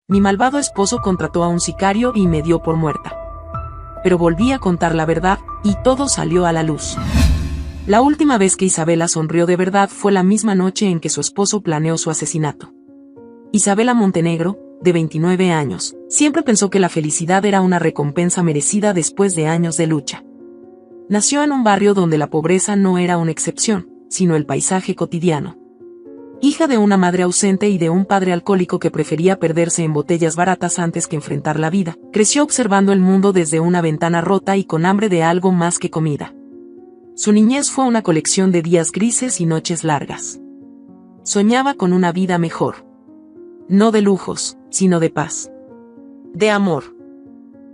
Mi malvado esposo contrató a un sicario y me dio por muerta. Pero volví a contar la verdad, y todo salió a la luz. La última vez que Isabela sonrió de verdad fue la misma noche en que su esposo planeó su asesinato. Isabela Montenegro, de 29 años, siempre pensó que la felicidad era una recompensa merecida después de años de lucha. Nació en un barrio donde la pobreza no era una excepción, sino el paisaje cotidiano. Hija de una madre ausente y de un padre alcohólico que prefería perderse en botellas baratas antes que enfrentar la vida, creció observando el mundo desde una ventana rota y con hambre de algo más que comida. Su niñez fue una colección de días grises y noches largas. Soñaba con una vida mejor. No de lujos, sino de paz. De amor.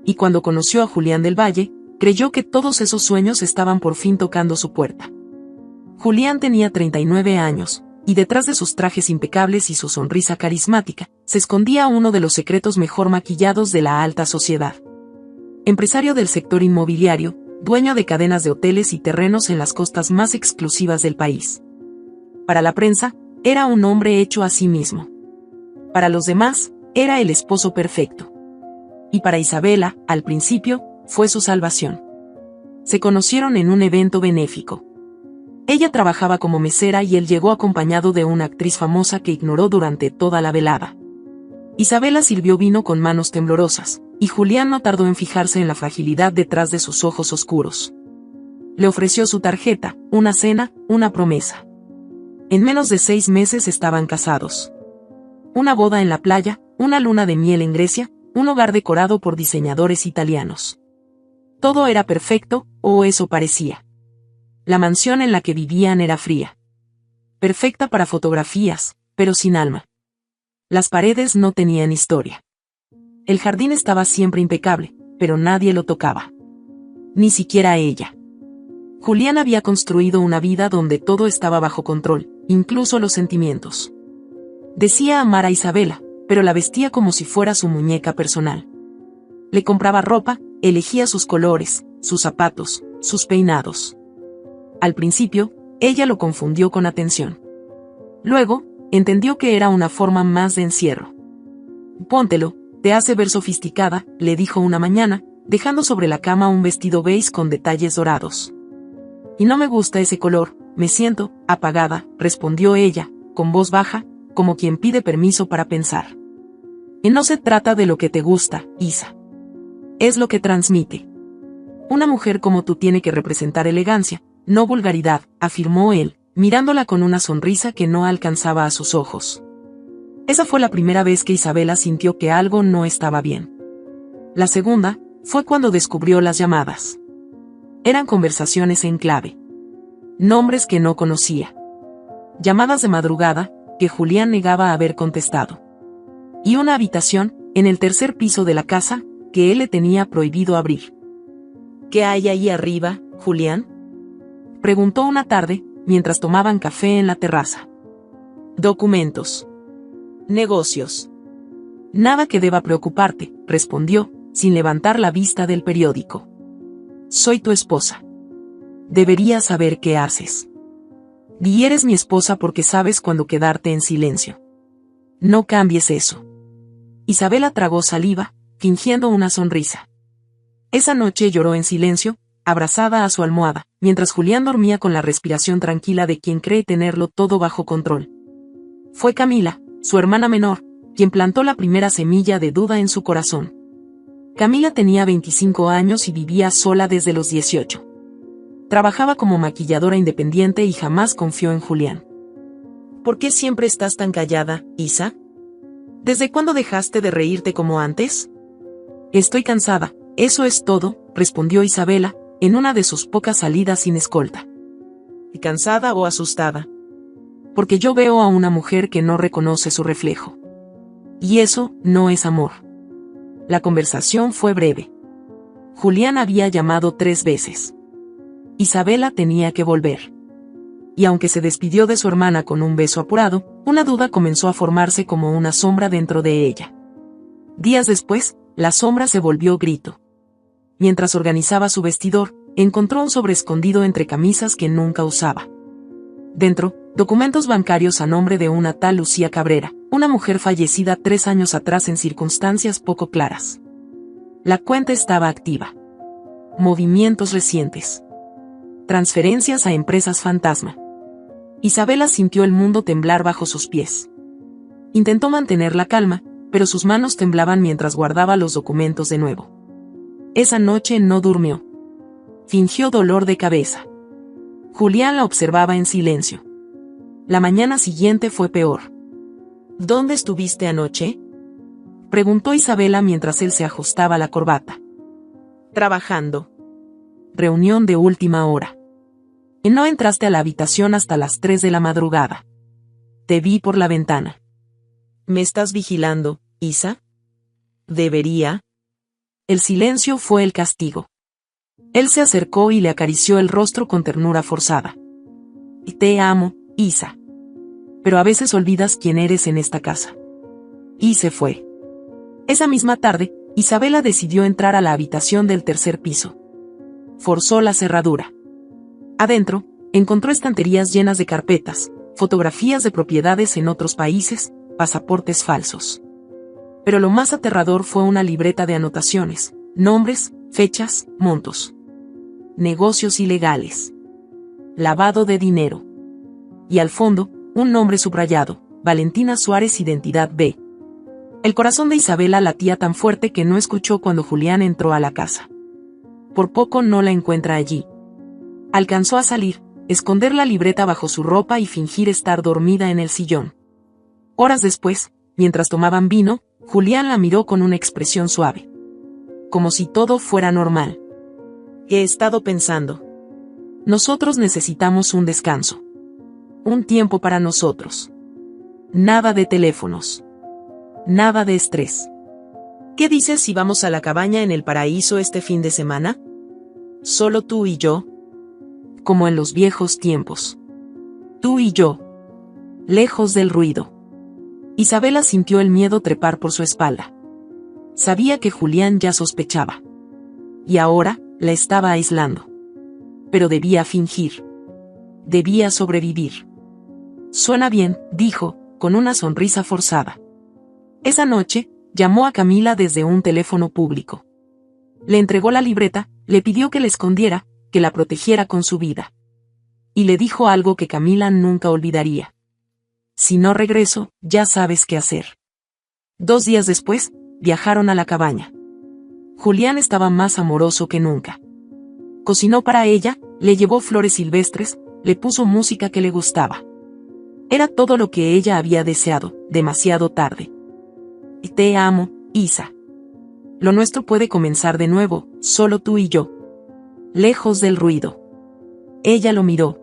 Y cuando conoció a Julián del Valle, creyó que todos esos sueños estaban por fin tocando su puerta. Julián tenía 39 años, y detrás de sus trajes impecables y su sonrisa carismática, se escondía uno de los secretos mejor maquillados de la alta sociedad. Empresario del sector inmobiliario, dueño de cadenas de hoteles y terrenos en las costas más exclusivas del país. Para la prensa, era un hombre hecho a sí mismo. Para los demás, era el esposo perfecto. Y para Isabela, al principio, fue su salvación. Se conocieron en un evento benéfico. Ella trabajaba como mesera y él llegó acompañado de una actriz famosa que ignoró durante toda la velada. Isabela sirvió vino con manos temblorosas, y Julián no tardó en fijarse en la fragilidad detrás de sus ojos oscuros. Le ofreció su tarjeta, una cena, una promesa. En menos de 6 meses estaban casados. Una boda en la playa, una luna de miel en Grecia, un hogar decorado por diseñadores italianos. Todo era perfecto, o eso parecía. La mansión en la que vivían era fría. Perfecta para fotografías, pero sin alma. Las paredes no tenían historia. El jardín estaba siempre impecable, pero nadie lo tocaba. Ni siquiera ella. Julián había construido una vida donde todo estaba bajo control, incluso los sentimientos. Decía amar a Isabela, pero la vestía como si fuera su muñeca personal. Le compraba ropa, elegía sus colores, sus zapatos, sus peinados. Al principio, ella lo confundió con atención. Luego, entendió que era una forma más de encierro. «Póntelo, te hace ver sofisticada», le dijo una mañana, dejando sobre la cama un vestido beige con detalles dorados. «Y no me gusta ese color, me siento apagada», respondió ella, con voz baja, como quien pide permiso para pensar. «Y no se trata de lo que te gusta, Isa. Es lo que transmite. Una mujer como tú tiene que representar elegancia, no vulgaridad», afirmó él, mirándola con una sonrisa que no alcanzaba a sus ojos. Esa fue la primera vez que Isabela sintió que algo no estaba bien. La segunda, fue cuando descubrió las llamadas. Eran conversaciones en clave. Nombres que no conocía. Llamadas de madrugada, que Julián negaba haber contestado. Y una habitación, en el tercer piso de la casa, que él le tenía prohibido abrir. «¿Qué hay ahí arriba, Julián?», preguntó una tarde, mientras tomaban café en la terraza. «Documentos. Negocios». «Nada que deba preocuparte», respondió, sin levantar la vista del periódico. «Soy tu esposa. Deberías saber qué haces. Y eres mi esposa porque sabes cuándo quedarte en silencio. No cambies eso». Isabela tragó saliva, fingiendo una sonrisa. Esa noche lloró en silencio, abrazada a su almohada, mientras Julián dormía con la respiración tranquila de quien cree tenerlo todo bajo control. Fue Camila, su hermana menor, quien plantó la primera semilla de duda en su corazón. Camila tenía 25 años y vivía sola desde los 18. Trabajaba como maquilladora independiente y jamás confió en Julián. «¿Por qué siempre estás tan callada, Isa? ¿Desde cuándo dejaste de reírte como antes?» «Estoy cansada, eso es todo», respondió Isabela, en una de sus pocas salidas sin escolta. «¿Cansada o asustada?» «Porque yo veo a una mujer que no reconoce su reflejo. Y eso no es amor». La conversación fue breve. Julián había llamado 3 veces. Isabela tenía que volver. Y aunque se despidió de su hermana con un beso apurado, una duda comenzó a formarse como una sombra dentro de ella. Días después, la sombra se volvió grito. Mientras organizaba su vestidor, encontró un sobre escondido entre camisas que nunca usaba. Dentro, documentos bancarios a nombre de una tal Lucía Cabrera, Una mujer fallecida 3 años atrás en circunstancias poco claras. La cuenta estaba activa. Movimientos recientes. Transferencias a empresas fantasma. Isabela sintió el mundo temblar bajo sus pies. Intentó mantener la calma, pero sus manos temblaban mientras guardaba los documentos de nuevo. Esa noche no durmió. Fingió dolor de cabeza. Julián la observaba en silencio. La mañana siguiente fue peor. ¿Dónde estuviste anoche?, preguntó Isabela mientras él se ajustaba la corbata. Trabajando. Reunión de última hora. Y no entraste a la habitación hasta las 3 de la madrugada. Te vi por la ventana. ¿Me estás vigilando, Isa? ¿Debería? El silencio fue el castigo. Él se acercó y le acarició el rostro con ternura forzada. Te amo, Isa. Pero a veces olvidas quién eres en esta casa. Y se fue. Esa misma tarde, Isabela decidió entrar a la habitación del tercer piso. Forzó la cerradura. Adentro, encontró estanterías llenas de carpetas, fotografías de propiedades en otros países, pasaportes falsos. Pero lo más aterrador fue una libreta de anotaciones, nombres, fechas, montos. Negocios ilegales. Lavado de dinero. Y al fondo, un nombre subrayado, Valentina Suárez, identidad B. El corazón de Isabela latía tan fuerte que no escuchó cuando Julián entró a la casa. Por poco no la encuentra allí. Alcanzó a salir, esconder la libreta bajo su ropa y fingir estar dormida en el sillón. Horas después, mientras tomaban vino, Julián la miró con una expresión suave. Como si todo fuera normal. He estado pensando. Nosotros necesitamos un descanso. Un tiempo para nosotros. Nada de teléfonos. Nada de estrés. ¿Qué dices si vamos a la cabaña en el paraíso este fin de semana? Solo tú y yo. Como en los viejos tiempos. Tú y yo. Lejos del ruido. Isabela sintió el miedo trepar por su espalda. Sabía que Julián ya sospechaba. Y ahora, la estaba aislando. Pero debía fingir. Debía sobrevivir. Suena bien, dijo, con una sonrisa forzada. Esa noche, llamó a Camila desde un teléfono público. Le entregó la libreta, le pidió que la escondiera, que la protegiera con su vida. Y le dijo algo que Camila nunca olvidaría. Si no regreso, ya sabes qué hacer. 2 días después, viajaron a la cabaña. Julián estaba más amoroso que nunca. Cocinó para ella, le llevó flores silvestres, le puso música que le gustaba. Era todo lo que ella había deseado, demasiado tarde. Te amo, Isa. Lo nuestro puede comenzar de nuevo, solo tú y yo. Lejos del ruido. Ella lo miró.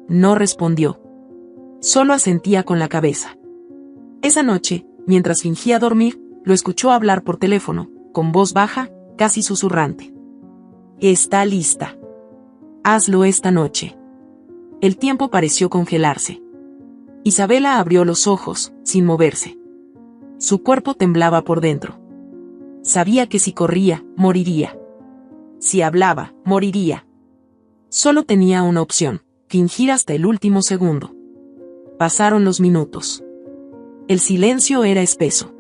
No respondió. Solo asentía con la cabeza. Esa noche, mientras fingía dormir, lo escuchó hablar por teléfono, con voz baja, casi susurrante. Está lista. Hazlo esta noche. El tiempo pareció congelarse. Isabela abrió los ojos, sin moverse. Su cuerpo temblaba por dentro. Sabía que si corría, moriría. Si hablaba, moriría. Solo tenía una opción, fingir hasta el último segundo. Pasaron los minutos. El silencio era espeso.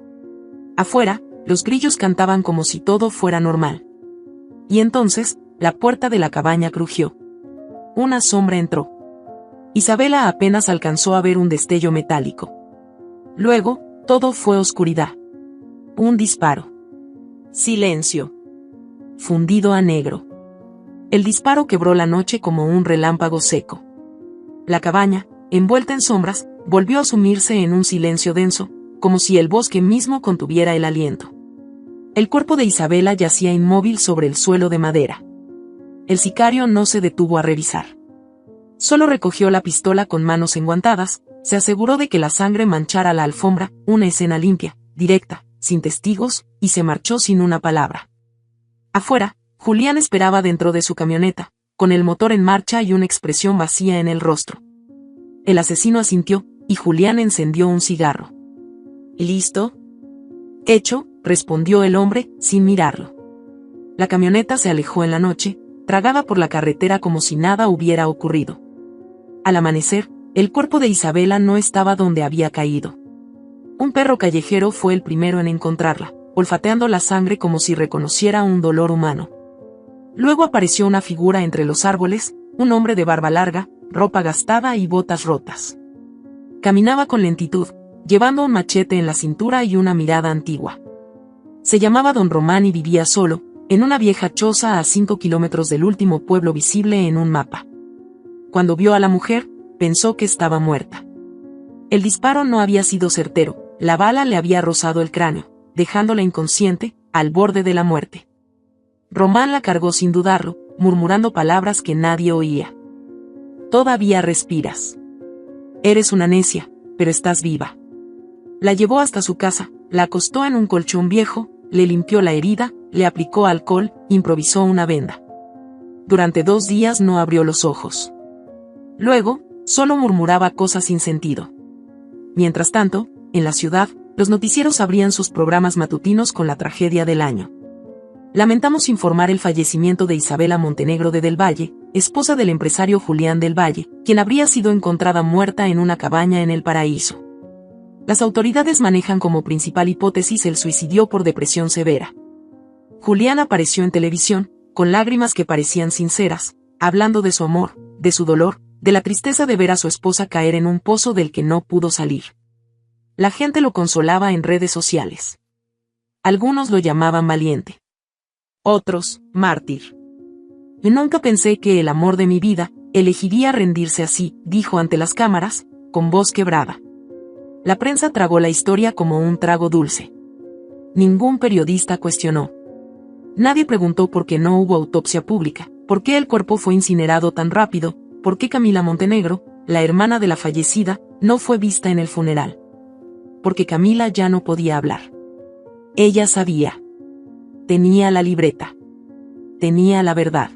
Afuera, los grillos cantaban como si todo fuera normal. Y entonces, la puerta de la cabaña crujió. Una sombra entró. Isabela apenas alcanzó a ver un destello metálico. Luego, todo fue oscuridad. Un disparo. Silencio. Fundido a negro. El disparo quebró la noche como un relámpago seco. La cabaña, envuelta en sombras, volvió a sumirse en un silencio denso, como si el bosque mismo contuviera el aliento. El cuerpo de Isabela yacía inmóvil sobre el suelo de madera. El sicario no se detuvo a revisar. Solo recogió la pistola con manos enguantadas, se aseguró de que la sangre manchara la alfombra, una escena limpia, directa, sin testigos, y se marchó sin una palabra. Afuera, Julián esperaba dentro de su camioneta, con el motor en marcha y una expresión vacía en el rostro. El asesino asintió, y Julián encendió un cigarro. ¿Listo? Hecho, respondió el hombre, sin mirarlo. La camioneta se alejó en la noche, tragada por la carretera como si nada hubiera ocurrido. Al amanecer, el cuerpo de Isabela no estaba donde había caído. Un perro callejero fue el primero en encontrarla, olfateando la sangre como si reconociera un dolor humano. Luego apareció una figura entre los árboles, un hombre de barba larga, ropa gastada y botas rotas. Caminaba con lentitud, llevando un machete en la cintura y una mirada antigua. Se llamaba Don Román y vivía solo, en una vieja choza a 5 kilómetros del último pueblo visible en un mapa. Cuando vio a la mujer, pensó que estaba muerta. El disparo no había sido certero, la bala le había rozado el cráneo, dejándola inconsciente, al borde de la muerte. Román la cargó sin dudarlo, murmurando palabras que nadie oía. «Todavía respiras. Eres una necia, pero estás viva». La llevó hasta su casa, la acostó en un colchón viejo, le limpió la herida, le aplicó alcohol, improvisó una venda. Durante 2 días no abrió los ojos. Luego, solo murmuraba cosas sin sentido. Mientras tanto, en la ciudad, los noticieros abrían sus programas matutinos con la tragedia del año. Lamentamos informar el fallecimiento de Isabela Montenegro de Del Valle, esposa del empresario Julián Del Valle, quien habría sido encontrada muerta en una cabaña en El Paraíso. Las autoridades manejan como principal hipótesis el suicidio por depresión severa. Julián apareció en televisión, con lágrimas que parecían sinceras, hablando de su amor, de su dolor, de la tristeza de ver a su esposa caer en un pozo del que no pudo salir. La gente lo consolaba en redes sociales. Algunos lo llamaban valiente. Otros, mártir. Yo nunca pensé que el amor de mi vida elegiría rendirse así, dijo ante las cámaras, con voz quebrada. La prensa tragó la historia como un trago dulce. Ningún periodista cuestionó. Nadie preguntó por qué no hubo autopsia pública, por qué el cuerpo fue incinerado tan rápido, por qué Camila Montenegro, la hermana de la fallecida, no fue vista en el funeral. Porque Camila ya no podía hablar. Ella sabía. Tenía la libreta. Tenía la verdad.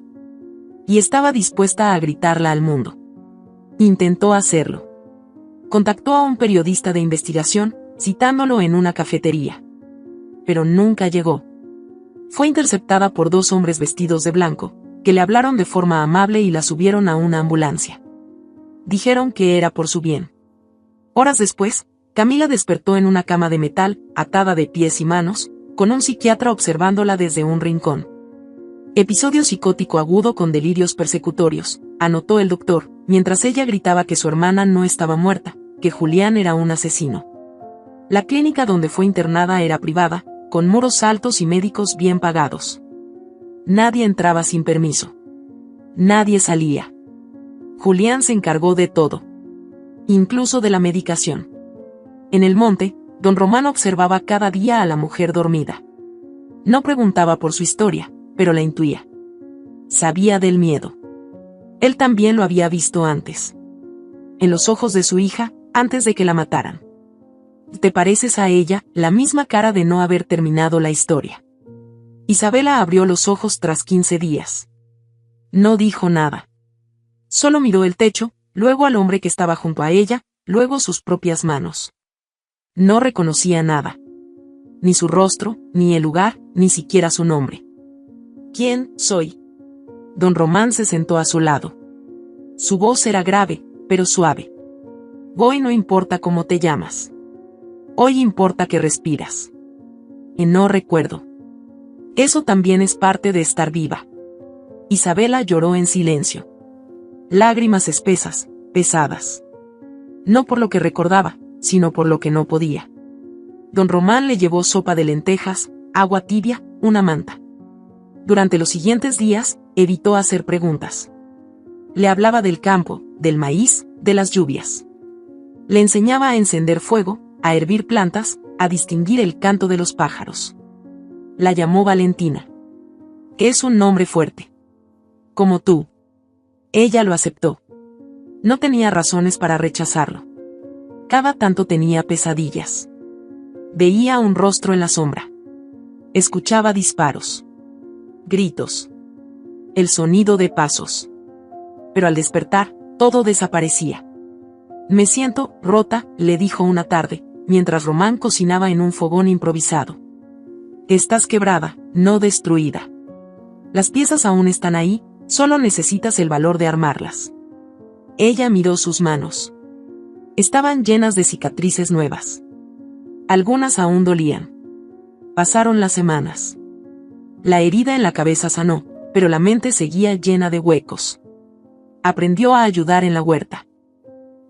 Y estaba dispuesta a gritarla al mundo. Intentó hacerlo. Contactó a un periodista de investigación, citándolo en una cafetería. Pero nunca llegó. Fue interceptada por 2 hombres vestidos de blanco, que le hablaron de forma amable y la subieron a una ambulancia. Dijeron que era por su bien. Horas después, Camila despertó en una cama de metal, atada de pies y manos, con un psiquiatra observándola desde un rincón. Episodio psicótico agudo con delirios persecutorios, anotó el doctor, mientras ella gritaba que su hermana no estaba muerta, que Julián era un asesino. La clínica donde fue internada era privada, con muros altos y médicos bien pagados. Nadie entraba sin permiso. Nadie salía. Julián se encargó de todo. Incluso de la medicación. En el monte, Don Román observaba cada día a la mujer dormida. No preguntaba por su historia, pero la intuía. Sabía del miedo. Él también lo había visto antes. En los ojos de su hija, antes de que la mataran. Te pareces a ella, la misma cara de no haber terminado la historia. Isabela abrió los ojos tras 15 días. No dijo nada. Solo miró el techo, luego al hombre que estaba junto a ella, luego sus propias manos. No reconocía nada. Ni su rostro, ni el lugar, ni siquiera su nombre. ¿Quién soy? Don Román se sentó a su lado. Su voz era grave, pero suave. Hoy no importa cómo te llamas. Hoy importa que respiras. Y no recuerdo. Eso también es parte de estar viva. Isabela lloró en silencio. Lágrimas espesas, pesadas. No por lo que recordaba, sino por lo que no podía. Don Román le llevó sopa de lentejas, agua tibia, una manta. Durante los siguientes días, evitó hacer preguntas. Le hablaba del campo, del maíz, de las lluvias. Le enseñaba a encender fuego, a hervir plantas, a distinguir el canto de los pájaros. La llamó Valentina. Que es un nombre fuerte. Como tú. Ella lo aceptó. No tenía razones para rechazarlo. Cada tanto tenía pesadillas. Veía un rostro en la sombra. Escuchaba disparos. Gritos. El sonido de pasos. Pero al despertar, todo desaparecía. Me siento rota, le dijo una tarde, mientras Román cocinaba en un fogón improvisado. Estás quebrada, no destruida. Las piezas aún están ahí, solo necesitas el valor de armarlas. Ella miró sus manos. Estaban llenas de cicatrices nuevas. Algunas aún dolían. Pasaron las semanas. La herida en la cabeza sanó, pero la mente seguía llena de huecos. Aprendió a ayudar en la huerta.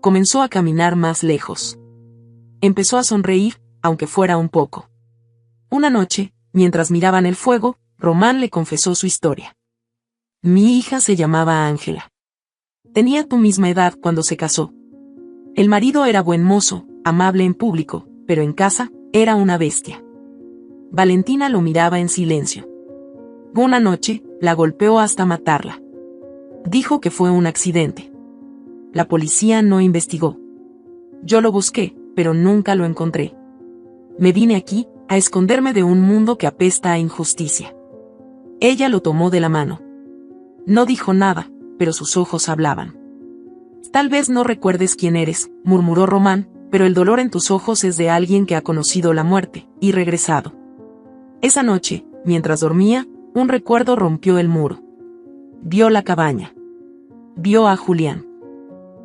Comenzó a caminar más lejos. Empezó a sonreír, aunque fuera un poco. Una noche, mientras miraban el fuego, Román le confesó su historia. Mi hija se llamaba Ángela. Tenía tu misma edad cuando se casó. El marido era buen mozo, amable en público, pero en casa, era una bestia. Valentina lo miraba en silencio. Una noche, la golpeó hasta matarla. Dijo que fue un accidente. La policía no investigó. Yo lo busqué, pero nunca lo encontré. Me vine aquí, a esconderme de un mundo que apesta a injusticia. Ella lo tomó de la mano. No dijo nada, pero sus ojos hablaban. Tal vez no recuerdes quién eres, murmuró Román, pero el dolor en tus ojos es de alguien que ha conocido la muerte, y regresado. Esa noche, mientras dormía, un recuerdo rompió el muro. Vio la cabaña. Vio a Julián.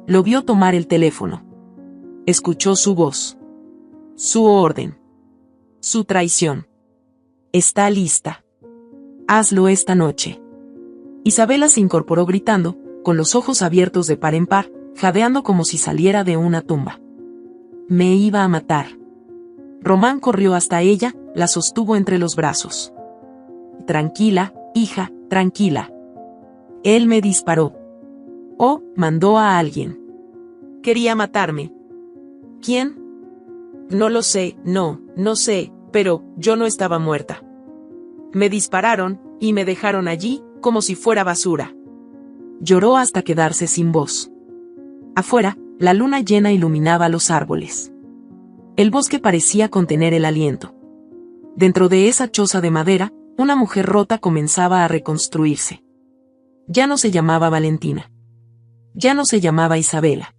Lo vio tomar el teléfono. Escuchó su voz. Su orden. Su traición. Está lista. Hazlo esta noche. Isabela se incorporó gritando, con los ojos abiertos de par en par, jadeando como si saliera de una tumba. Me iba a matar. Román corrió hasta ella, la sostuvo entre los brazos. Tranquila, hija, tranquila. Él me disparó. Oh, mandó a alguien. Quería matarme. ¿Quién? No lo sé, no sé, pero yo no estaba muerta. Me dispararon, y me dejaron allí, como si fuera basura. Lloró hasta quedarse sin voz. Afuera, la luna llena iluminaba los árboles. El bosque parecía contener el aliento. Dentro de esa choza de madera, una mujer rota comenzaba a reconstruirse. Ya no se llamaba Valentina. Ya no se llamaba Isabela.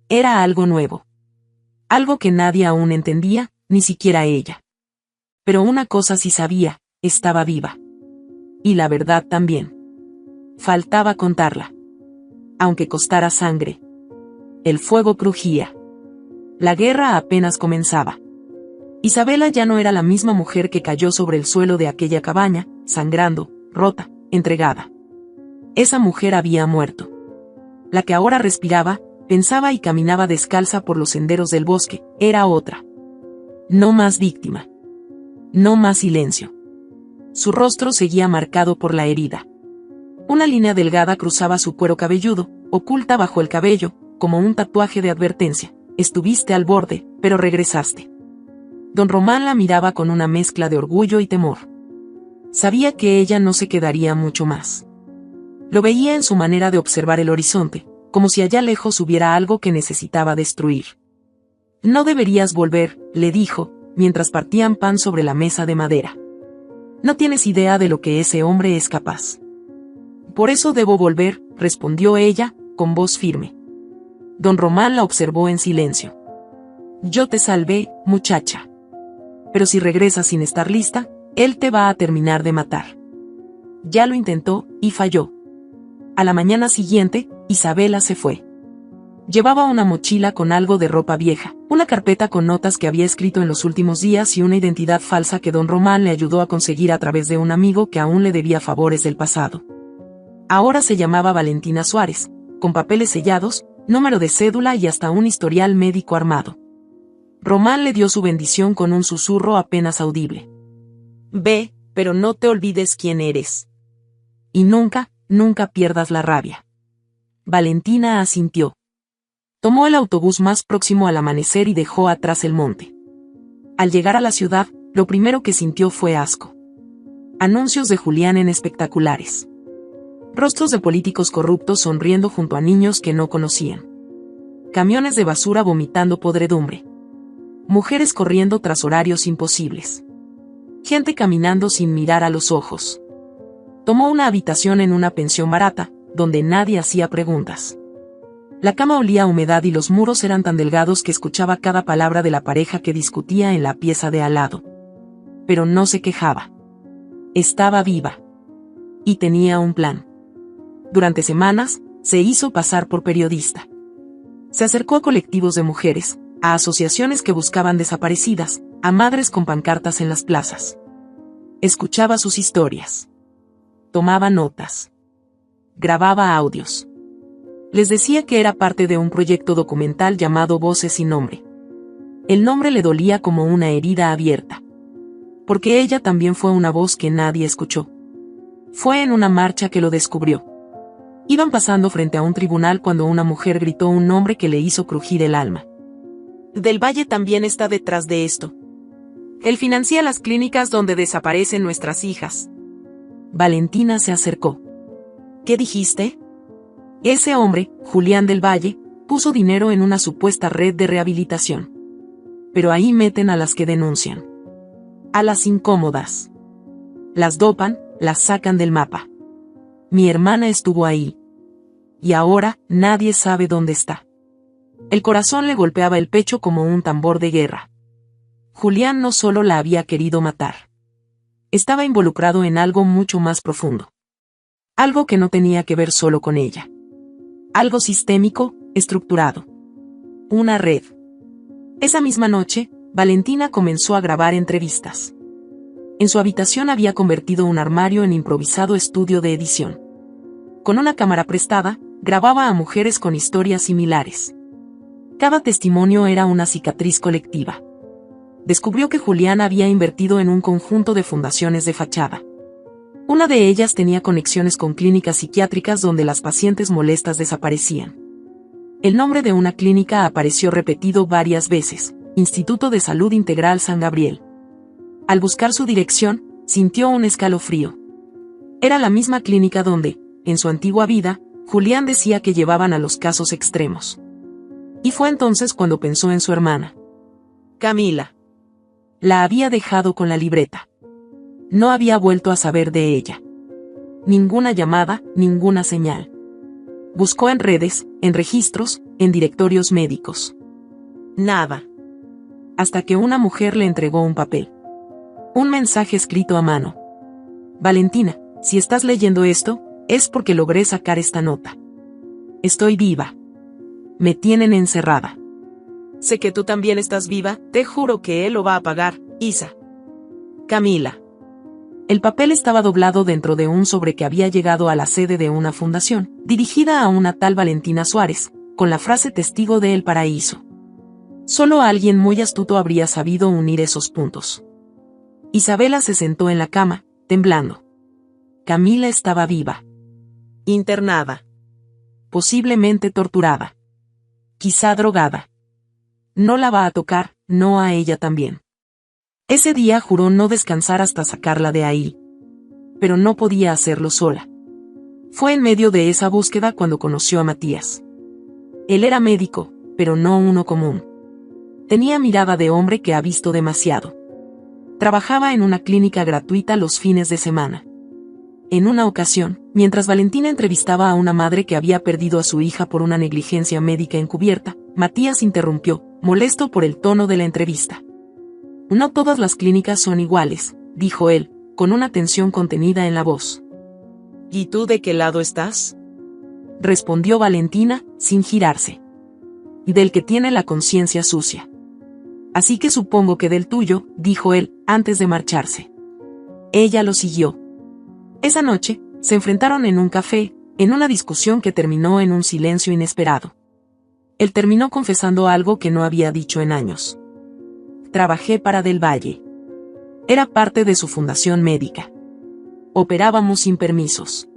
Era algo nuevo. Algo que nadie aún entendía, ni siquiera ella. Pero una cosa sí sabía, estaba viva. Y la verdad también. Faltaba contarla. Aunque costara sangre. El fuego crujía. La guerra apenas comenzaba. Isabela ya no era la misma mujer que cayó sobre el suelo de aquella cabaña, sangrando, rota, entregada. Esa mujer había muerto. La que ahora respiraba, pensaba y caminaba descalza por los senderos del bosque, era otra. No más víctima. No más silencio. Su rostro seguía marcado por la herida. Una línea delgada cruzaba su cuero cabelludo, oculta bajo el cabello, como un tatuaje de advertencia. Estuviste al borde, pero regresaste. Don Román la miraba con una mezcla de orgullo y temor. Sabía que ella no se quedaría mucho más. Lo veía en su manera de observar el horizonte, como si allá lejos hubiera algo que necesitaba destruir. No deberías volver, le dijo, mientras partían pan sobre la mesa de madera. No tienes idea de lo que ese hombre es capaz. Por eso debo volver, respondió ella, con voz firme. Don Román la observó en silencio. Yo te salvé, muchacha. Pero si regresas sin estar lista, él te va a terminar de matar. Ya lo intentó, y falló. A la mañana siguiente, Isabela se fue. Llevaba una mochila con algo de ropa vieja, una carpeta con notas que había escrito en los últimos días y una identidad falsa que don Román le ayudó a conseguir a través de un amigo que aún le debía favores del pasado. Ahora se llamaba Valentina Suárez, con papeles sellados, número de cédula y hasta un historial médico armado. Román le dio su bendición con un susurro apenas audible. Ve, pero no te olvides quién eres. Y nunca, nunca pierdas la rabia. Valentina asintió. Tomó el autobús más próximo al amanecer y dejó atrás el monte. Al llegar a la ciudad, lo primero que sintió fue asco. Anuncios de Julián en espectaculares. Rostros de políticos corruptos sonriendo junto a niños que no conocían. Camiones de basura vomitando podredumbre. Mujeres corriendo tras horarios imposibles. Gente caminando sin mirar a los ojos. Tomó una habitación en una pensión barata, donde nadie hacía preguntas. La cama olía a humedad y los muros eran tan delgados que escuchaba cada palabra de la pareja que discutía en la pieza de al lado. Pero no se quejaba. Estaba viva. Y tenía un plan. Durante semanas, se hizo pasar por periodista. Se acercó a colectivos de mujeres, a asociaciones que buscaban desaparecidas, a madres con pancartas en las plazas. Escuchaba sus historias. Tomaba notas. Grababa audios. Les decía que era parte de un proyecto documental llamado Voces sin nombre. El nombre le dolía como una herida abierta. Porque ella también fue una voz que nadie escuchó. Fue en una marcha que lo descubrió. Iban pasando frente a un tribunal cuando una mujer gritó un nombre que le hizo crujir el alma. Del Valle también está detrás de esto. Él financia las clínicas donde desaparecen nuestras hijas. Valentina se acercó. ¿Qué dijiste? Ese hombre, Julián del Valle, puso dinero en una supuesta red de rehabilitación. Pero ahí meten a las que denuncian. A las incómodas. Las dopan, las sacan del mapa. Mi hermana estuvo ahí. Y ahora, nadie sabe dónde está. El corazón le golpeaba el pecho como un tambor de guerra. Julián no solo la había querido matar. Estaba involucrado en algo mucho más profundo. Algo que no tenía que ver solo con ella. Algo sistémico, estructurado. Una red. Esa misma noche, Valentina comenzó a grabar entrevistas. En su habitación había convertido un armario en improvisado estudio de edición. Con una cámara prestada, grababa a mujeres con historias similares. Cada testimonio era una cicatriz colectiva. Descubrió que Julián había invertido en un conjunto de fundaciones de fachada. Una de ellas tenía conexiones con clínicas psiquiátricas donde las pacientes molestas desaparecían. El nombre de una clínica apareció repetido varias veces: Instituto de Salud Integral San Gabriel. Al buscar su dirección, sintió un escalofrío. Era la misma clínica donde, en su antigua vida, Julián decía que llevaban a los casos extremos. Y fue entonces cuando pensó en su hermana. Camila. La había dejado con la libreta. No había vuelto a saber de ella. Ninguna llamada, ninguna señal. Buscó en redes, en registros, en directorios médicos. Nada. Hasta que una mujer le entregó un papel. Un mensaje escrito a mano. Valentina, si estás leyendo esto, es porque logré sacar esta nota. Estoy viva. Me tienen encerrada. Sé que tú también estás viva, te juro que él lo va a pagar, Isa. Camila. El papel estaba doblado dentro de un sobre que había llegado a la sede de una fundación, dirigida a una tal Valentina Suárez, con la frase testigo de El Paraíso. Solo alguien muy astuto habría sabido unir esos puntos. Isabela se sentó en la cama, temblando. Camila estaba viva. Internada. Posiblemente torturada. Quizá drogada. No la va a tocar, no a ella también. Ese día juró no descansar hasta sacarla de ahí. Pero no podía hacerlo sola. Fue en medio de esa búsqueda cuando conoció a Matías. Él era médico, pero no uno común. Tenía mirada de hombre que ha visto demasiado. Trabajaba en una clínica gratuita los fines de semana. En una ocasión, mientras Valentina entrevistaba a una madre que había perdido a su hija por una negligencia médica encubierta, Matías interrumpió, molesto por el tono de la entrevista. No todas las clínicas son iguales, dijo él, con una tensión contenida en la voz. ¿Y tú de qué lado estás? Respondió Valentina, sin girarse. Del que tiene la conciencia sucia. Así que supongo que del tuyo, dijo él, antes de marcharse. Ella lo siguió. Esa noche, se enfrentaron en un café, en una discusión que terminó en un silencio inesperado. Él terminó confesando algo que no había dicho en años. Trabajé para Del Valle. Era parte de su fundación médica. Operábamos sin permisos.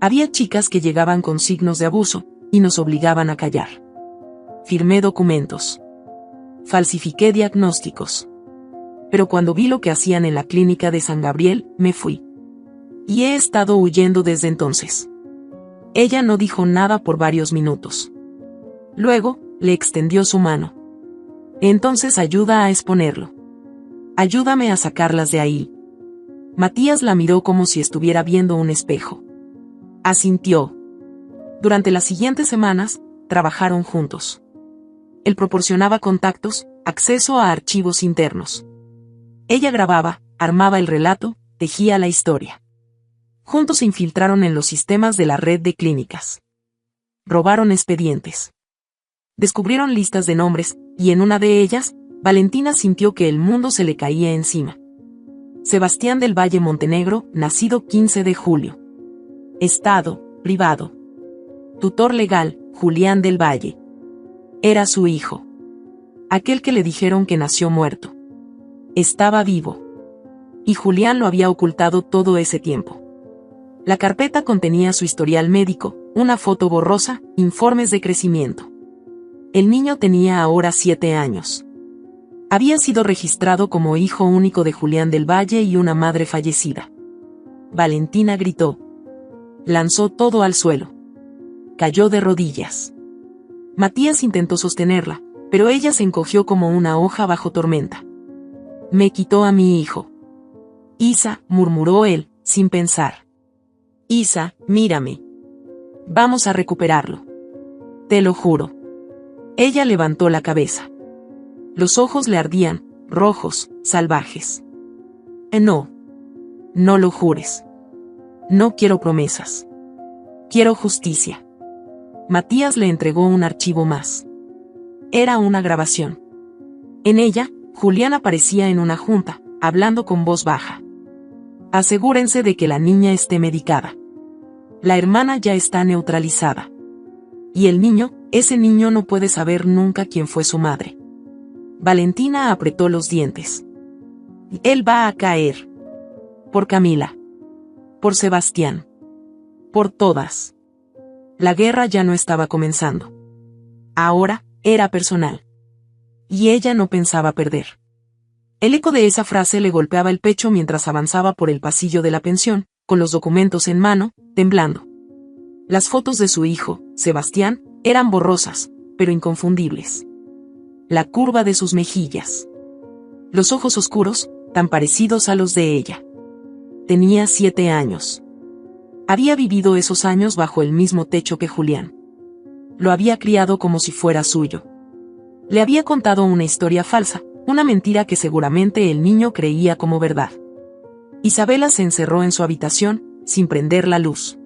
Había chicas que llegaban con signos de abuso, y nos obligaban a callar. Firmé documentos. Falsifiqué diagnósticos. Pero cuando vi lo que hacían en la clínica de San Gabriel, me fui. Y he estado huyendo desde entonces. Ella no dijo nada por varios minutos. Luego, le extendió su mano. Entonces ayuda a exponerlo. Ayúdame a sacarlas de ahí. Matías la miró como si estuviera viendo un espejo. Asintió. Durante las siguientes semanas, trabajaron juntos. Él proporcionaba contactos, acceso a archivos internos. Ella grababa, armaba el relato, tejía la historia. Juntos se infiltraron en los sistemas de la red de clínicas. Robaron expedientes. Descubrieron listas de nombres, y en una de ellas, Valentina sintió que el mundo se le caía encima. Sebastián del Valle Montenegro, nacido 15 de julio. Estado, privado. Tutor legal, Julián del Valle. Era su hijo. Aquel que le dijeron que nació muerto. Estaba vivo. Y Julián lo había ocultado todo ese tiempo. La carpeta contenía su historial médico, una foto borrosa, informes de crecimiento. El niño tenía ahora 7 años. Había sido registrado como hijo único de Julián del Valle y una madre fallecida. Valentina gritó. Lanzó todo al suelo. Cayó de rodillas. Matías intentó sostenerla, pero ella se encogió como una hoja bajo tormenta. Me quitó a mi hijo. Isa, murmuró él, sin pensar. Isa, mírame. Vamos a recuperarlo. Te lo juro. Ella levantó la cabeza. Los ojos le ardían, rojos, salvajes. No. No lo jures. No quiero promesas. Quiero justicia. Matías le entregó un archivo más. Era una grabación. En ella, Julián aparecía en una junta, hablando con voz baja. Asegúrense de que la niña esté medicada. La hermana ya está neutralizada. Y el niño, ese niño no puede saber nunca quién fue su madre. Valentina apretó los dientes. Él va a caer. Por Camila. Por Sebastián. Por todas. La guerra ya no estaba comenzando. Ahora, era personal. Y ella no pensaba perder. El eco de esa frase le golpeaba el pecho mientras avanzaba por el pasillo de la pensión, con los documentos en mano, temblando. Las fotos de su hijo, Sebastián, eran borrosas, pero inconfundibles. La curva de sus mejillas. Los ojos oscuros, tan parecidos a los de ella. Tenía 7 años. Había vivido esos años bajo el mismo techo que Julián. Lo había criado como si fuera suyo. Le había contado una historia falsa, una mentira que seguramente el niño creía como verdad. Isabela se encerró en su habitación, sin prender la luz.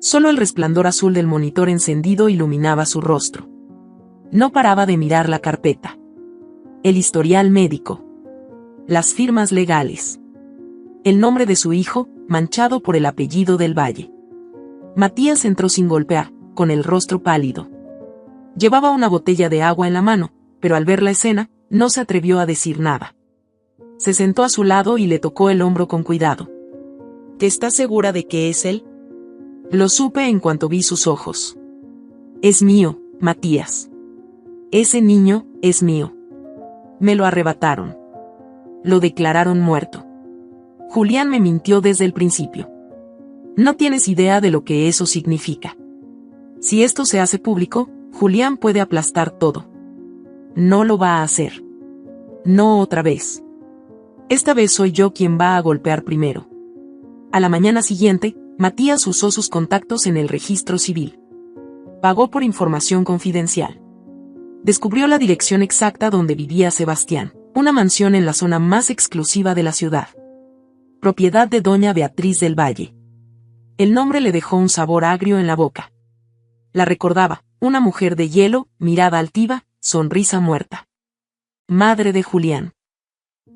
Solo el resplandor azul del monitor encendido iluminaba su rostro. No paraba de mirar la carpeta. El historial médico. Las firmas legales. El nombre de su hijo, manchado por el apellido del Valle. Matías entró sin golpear, con el rostro pálido. Llevaba una botella de agua en la mano, pero al ver la escena, no se atrevió a decir nada. Se sentó a su lado y le tocó el hombro con cuidado. ¿Te estás segura de que es él? Lo supe en cuanto vi sus ojos. Es mío, Matías. Ese niño, es mío. Me lo arrebataron. Lo declararon muerto. Julián me mintió desde el principio. No tienes idea de lo que eso significa. Si esto se hace público, Julián puede aplastar todo. No lo va a hacer. No otra vez. Esta vez soy yo quien va a golpear primero. A la mañana siguiente, Matías usó sus contactos en el registro civil. Pagó por información confidencial. Descubrió la dirección exacta donde vivía Sebastián, una mansión en la zona más exclusiva de la ciudad. Propiedad de doña Beatriz del Valle. El nombre le dejó un sabor agrio en la boca. La recordaba, una mujer de hielo, mirada altiva, sonrisa muerta. Madre de Julián.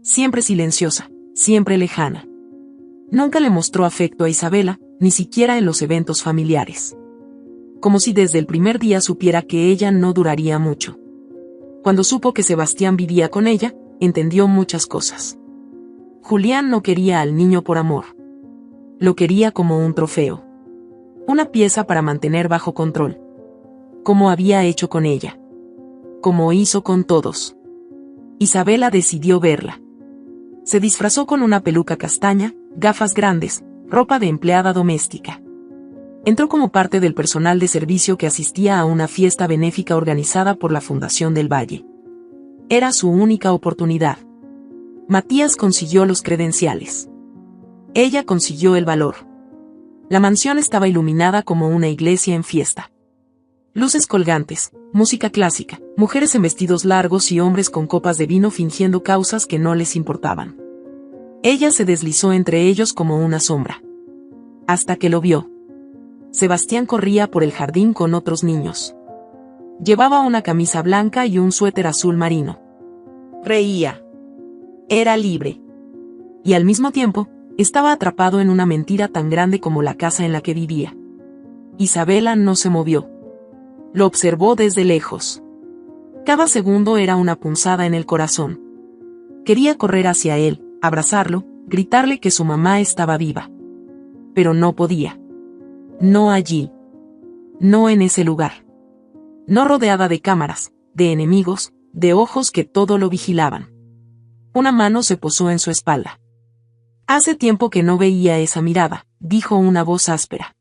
Siempre silenciosa, siempre lejana. Nunca le mostró afecto a Isabela, ni siquiera en los eventos familiares. Como si desde el primer día supiera que ella no duraría mucho. Cuando supo que Sebastián vivía con ella, entendió muchas cosas. Julián no quería al niño por amor. Lo quería como un trofeo. Una pieza para mantener bajo control. Como había hecho con ella. Como hizo con todos. Isabela decidió verla. Se disfrazó con una peluca castaña, gafas grandes, ropa de empleada doméstica. Entró como parte del personal de servicio que asistía a una fiesta benéfica organizada por la Fundación del Valle. Era su única oportunidad. Matías consiguió los credenciales. Ella consiguió el valor. La mansión estaba iluminada como una iglesia en fiesta. Luces colgantes, música clásica, mujeres en vestidos largos y hombres con copas de vino fingiendo causas que no les importaban. Ella se deslizó entre ellos como una sombra. Hasta que lo vio. Sebastián corría por el jardín con otros niños. Llevaba una camisa blanca y un suéter azul marino. Reía. Era libre. Y al mismo tiempo, estaba atrapado en una mentira tan grande como la casa en la que vivía. Isabela no se movió. Lo observó desde lejos. Cada segundo era una punzada en el corazón. Quería correr hacia él, abrazarlo, gritarle que su mamá estaba viva. Pero no podía. No allí. No en ese lugar. No rodeada de cámaras, de enemigos, de ojos que todo lo vigilaban. Una mano se posó en su espalda. Hace tiempo que no veía esa mirada, dijo una voz áspera.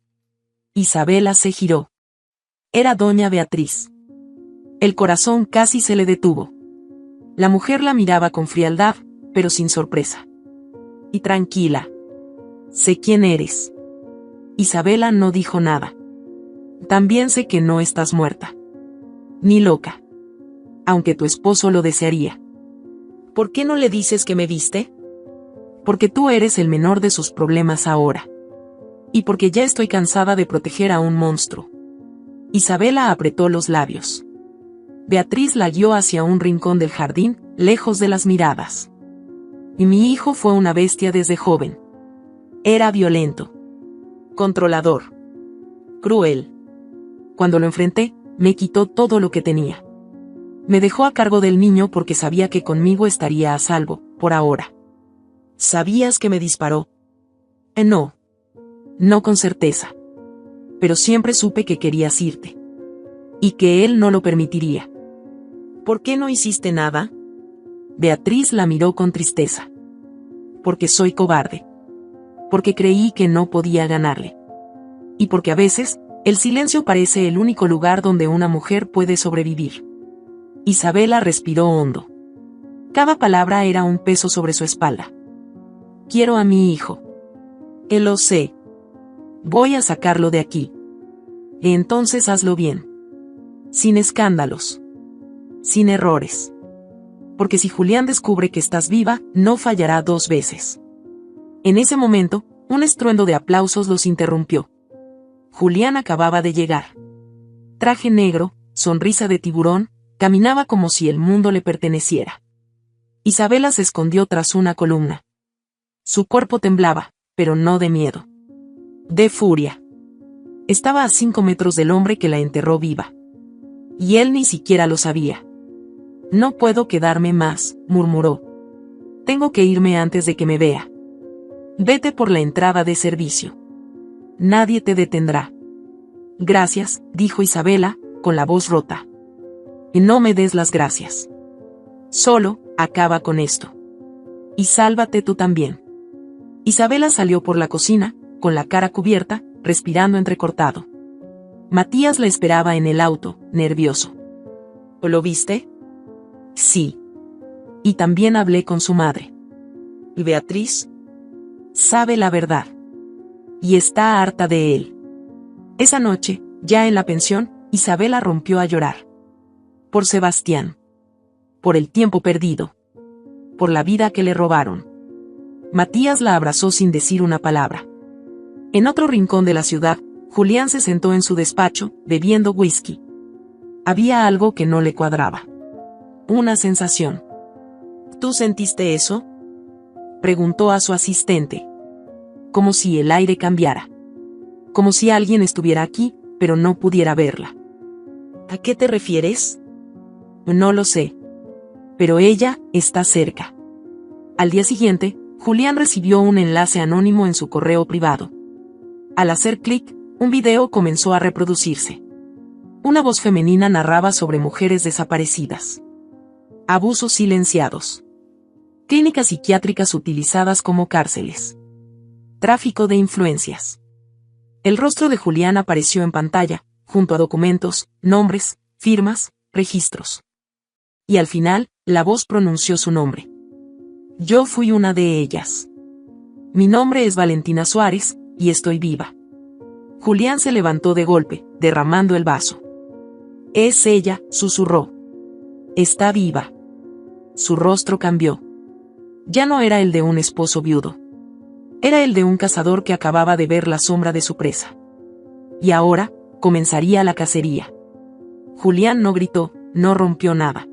Isabela se giró. Era doña Beatriz. El corazón casi se le detuvo. La mujer la miraba con frialdad, pero sin sorpresa. Y tranquila. Sé quién eres. Isabela no dijo nada. También sé que no estás muerta. Ni loca. Aunque tu esposo lo desearía. ¿Por qué no le dices que me viste? Porque tú eres el menor de sus problemas ahora. Y porque ya estoy cansada de proteger a un monstruo. Isabela apretó los labios. Beatriz la guió hacia un rincón del jardín, lejos de las miradas. Y mi hijo fue una bestia desde joven. Era violento. Controlador. Cruel. Cuando lo enfrenté, me quitó todo lo que tenía. Me dejó a cargo del niño porque sabía que conmigo estaría a salvo, por ahora. ¿Sabías que me disparó? No. No con certeza. Pero siempre supe que querías irte. Y que él no lo permitiría. ¿Por qué no hiciste nada? Beatriz la miró con tristeza. Porque soy cobarde. Porque creí que no podía ganarle. Y porque a veces, el silencio parece el único lugar donde una mujer puede sobrevivir. Isabela respiró hondo. Cada palabra era un peso sobre su espalda. Quiero a mi hijo. Él lo sé. Voy a sacarlo de aquí. Y entonces hazlo bien. Sin escándalos. Sin errores. Porque si Julián descubre que estás viva, no fallará 2 veces. En ese momento, un estruendo de aplausos los interrumpió. Julián acababa de llegar. Traje negro, sonrisa de tiburón, caminaba como si el mundo le perteneciera. Isabela se escondió tras una columna. Su cuerpo temblaba, pero no de miedo. De furia. Estaba a 5 metros del hombre que la enterró viva. Y él ni siquiera lo sabía. No puedo quedarme más, murmuró. Tengo que irme antes de que me vea. Vete por la entrada de servicio. Nadie te detendrá. Gracias, dijo Isabela, con la voz rota. Y no me des las gracias. Solo, acaba con esto. Y sálvate tú también. Isabela salió por la cocina, con la cara cubierta, respirando entrecortado. Matías la esperaba en el auto, nervioso. ¿Lo viste? Sí. Y también hablé con su madre. ¿Y Beatriz? Sabe la verdad. Y está harta de él. Esa noche, ya en la pensión, Isabela rompió a llorar. Por Sebastián. Por el tiempo perdido. Por la vida que le robaron. Matías la abrazó sin decir una palabra. En otro rincón de la ciudad, Julián se sentó en su despacho, bebiendo whisky. Había algo que no le cuadraba. Una sensación. ¿Tú sentiste eso? Preguntó a su asistente. Como si el aire cambiara. Como si alguien estuviera aquí, pero no pudiera verla. ¿A qué te refieres? No lo sé. Pero ella está cerca. Al día siguiente, Julián recibió un enlace anónimo en su correo privado. Al hacer clic, un video comenzó a reproducirse. Una voz femenina narraba sobre mujeres desaparecidas. Abusos silenciados. Clínicas psiquiátricas utilizadas como cárceles. Tráfico de influencias. El rostro de Julián apareció en pantalla, junto a documentos, nombres, firmas, registros. Y al final, la voz pronunció su nombre. Yo fui una de ellas. Mi nombre es Valentina Suárez, y estoy viva. Julián se levantó de golpe, derramando el vaso. Es ella, susurró. Está viva. Su rostro cambió. Ya no era el de un esposo viudo. Era el de un cazador que acababa de ver la sombra de su presa. Y ahora, comenzaría la cacería. Julián no gritó, no rompió nada.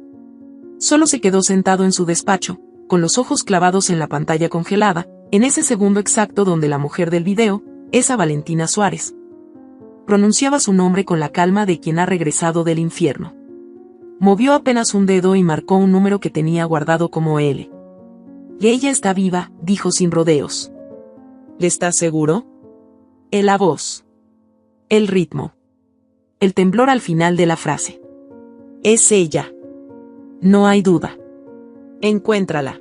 Solo se quedó sentado en su despacho, con los ojos clavados en la pantalla congelada, en ese segundo exacto donde la mujer del video, esa Valentina Suárez, pronunciaba su nombre con la calma de quien ha regresado del infierno. Movió apenas un dedo y marcó un número que tenía guardado como L. Y ella está viva, dijo sin rodeos. ¿Estás seguro? La voz. El ritmo. El temblor al final de la frase. Es ella. No hay duda. Encuéntrala.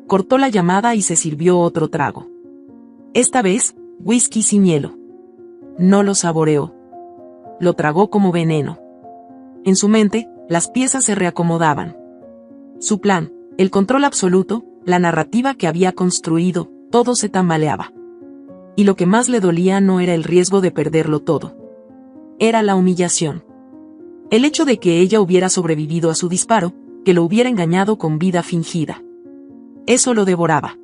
Cortó la llamada y se sirvió otro trago. Esta vez, whisky sin hielo. No lo saboreó. Lo tragó como veneno. En su mente, las piezas se reacomodaban. Su plan, el control absoluto, la narrativa que había construido, todo se tambaleaba. Y lo que más le dolía no era el riesgo de perderlo todo. Era la humillación. El hecho de que ella hubiera sobrevivido a su disparo, que lo hubiera engañado con vida fingida. Eso lo devoraba.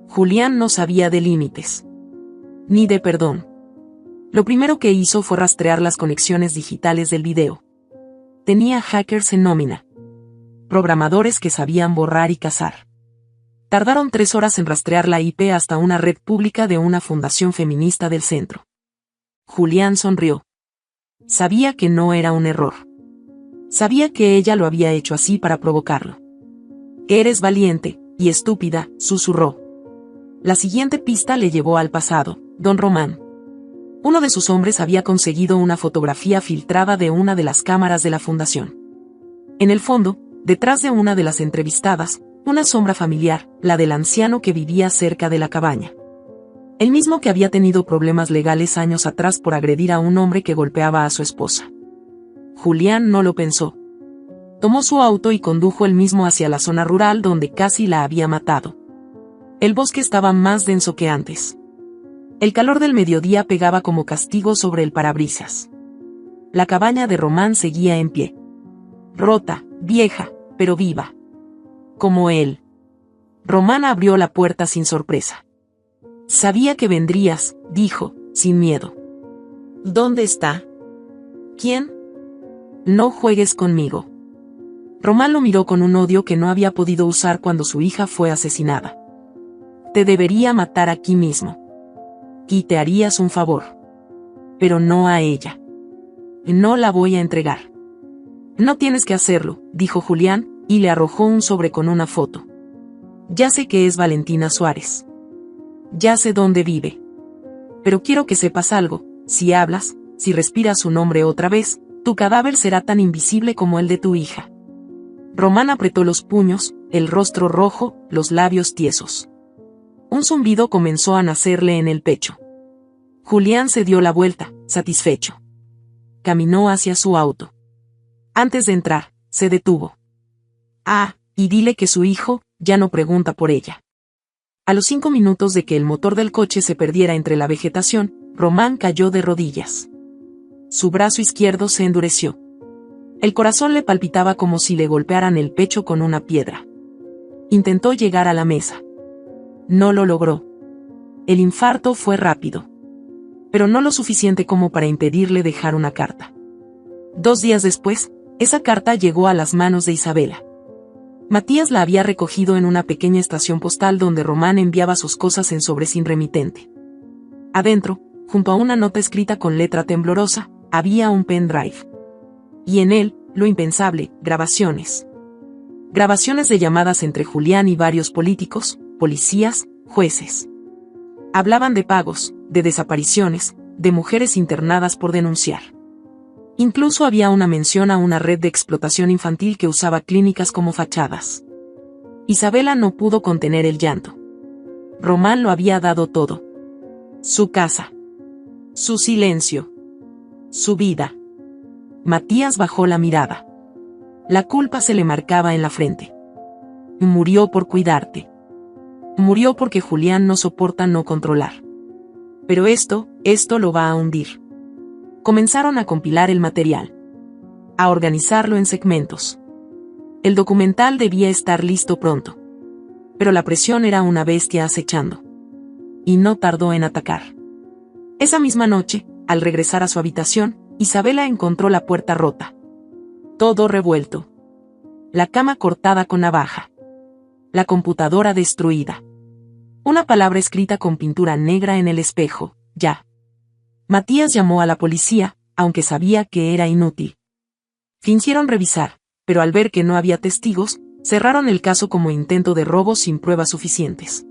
Julián no sabía de límites. Ni de perdón. Lo primero que hizo fue rastrear las conexiones digitales del video. Tenía hackers en nómina. Programadores que sabían borrar y cazar. Tardaron 3 horas en rastrear la IP hasta una red pública de una fundación feminista del centro. Julián sonrió. Sabía que no era un error. Sabía que ella lo había hecho así para provocarlo. Eres valiente, y estúpida, susurró. La siguiente pista le llevó al pasado, don Román. Uno de sus hombres había conseguido una fotografía filtrada de una de las cámaras de la fundación. En el fondo, detrás de una de las entrevistadas, una sombra familiar, la del anciano que vivía cerca de la cabaña. El mismo que había tenido problemas legales años atrás por agredir a un hombre que golpeaba a su esposa. Julián no lo pensó. Tomó su auto y condujo él mismo hacia la zona rural donde casi la había matado. El bosque estaba más denso que antes. El calor del mediodía pegaba como castigo sobre el parabrisas. La cabaña de Román seguía en pie. Rota, vieja, pero viva. Como él. Román abrió la puerta sin sorpresa. Sabía que vendrías, dijo, sin miedo. ¿Dónde está? ¿Quién? No juegues conmigo. Román lo miró con un odio que no había podido usar cuando su hija fue asesinada. Te debería matar aquí mismo. Y te harías un favor. Pero no a ella. No la voy a entregar. No tienes que hacerlo, dijo Julián, y le arrojó un sobre con una foto. Ya sé que es Valentina Suárez. Ya sé dónde vive. Pero quiero que sepas algo, si hablas, si respiras su nombre otra vez, tu cadáver será tan invisible como el de tu hija. Román apretó los puños, el rostro rojo, los labios tiesos. Un zumbido comenzó a nacerle en el pecho. Julián se dio la vuelta, satisfecho. Caminó hacia su auto. Antes de entrar, se detuvo. Y dile que su hijo ya no pregunta por ella. A los 5 minutos de que el motor del coche se perdiera entre la vegetación, Román cayó de rodillas. Su brazo izquierdo se endureció. El corazón le palpitaba como si le golpearan el pecho con una piedra. Intentó llegar a la mesa. No lo logró. El infarto fue rápido. Pero no lo suficiente como para impedirle dejar una carta. 2 días después, esa carta llegó a las manos de Isabela. Matías la había recogido en una pequeña estación postal donde Román enviaba sus cosas en sobre sin remitente. Adentro, junto a una nota escrita con letra temblorosa, había un pendrive. Y en él, lo impensable, grabaciones. Grabaciones de llamadas entre Julián y varios políticos, policías, jueces. Hablaban de pagos, de desapariciones, de mujeres internadas por denunciar. Incluso había una mención a una red de explotación infantil que usaba clínicas como fachadas. Isabela no pudo contener el llanto. Román lo había dado todo. Su casa. Su silencio. Su vida. Matías bajó la mirada. La culpa se le marcaba en la frente. Murió por cuidarte. Murió porque Julián no soporta no controlar. Pero esto lo va a hundir. Comenzaron a compilar el material. A organizarlo en segmentos. El documental debía estar listo pronto. Pero la presión era una bestia acechando. Y no tardó en atacar. Esa misma noche, al regresar a su habitación, Isabela encontró la puerta rota, Todo revuelto. La cama cortada con navaja. La computadora destruida. Una palabra escrita con pintura negra en el espejo, ya. Matías llamó a la policía, aunque sabía que era inútil. Fingieron revisar, pero al ver que no había testigos, cerraron el caso como intento de robo sin pruebas suficientes.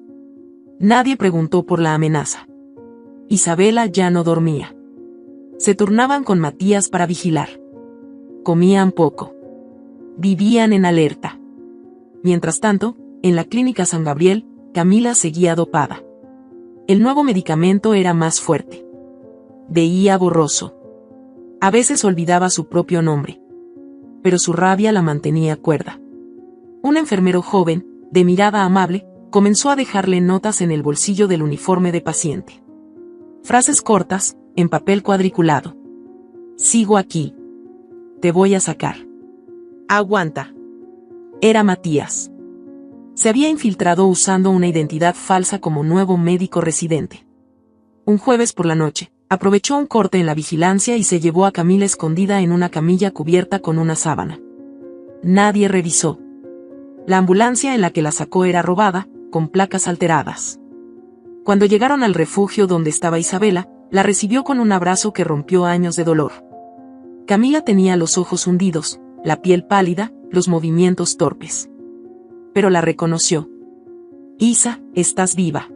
Nadie preguntó por la amenaza. Isabela ya no dormía. Se turnaban con Matías para vigilar. Comían poco. Vivían en alerta. Mientras tanto, en la clínica San Gabriel, Camila seguía dopada. El nuevo medicamento era más fuerte. Veía borroso. A veces olvidaba su propio nombre. Pero su rabia la mantenía cuerda. Un enfermero joven, de mirada amable, comenzó a dejarle notas en el bolsillo del uniforme de paciente. Frases cortas, en papel cuadriculado. Sigo aquí. Te voy a sacar. Aguanta. Era Matías. Se había infiltrado usando una identidad falsa como nuevo médico residente. Un jueves por la noche, aprovechó un corte en la vigilancia y se llevó a Camila escondida en una camilla cubierta con una sábana. Nadie revisó. La ambulancia en la que la sacó era robada, con placas alteradas. Cuando llegaron al refugio donde estaba Isabela, la recibió con un abrazo que rompió años de dolor. Camila tenía los ojos hundidos, la piel pálida, los movimientos torpes. Pero la reconoció. Isa, estás viva.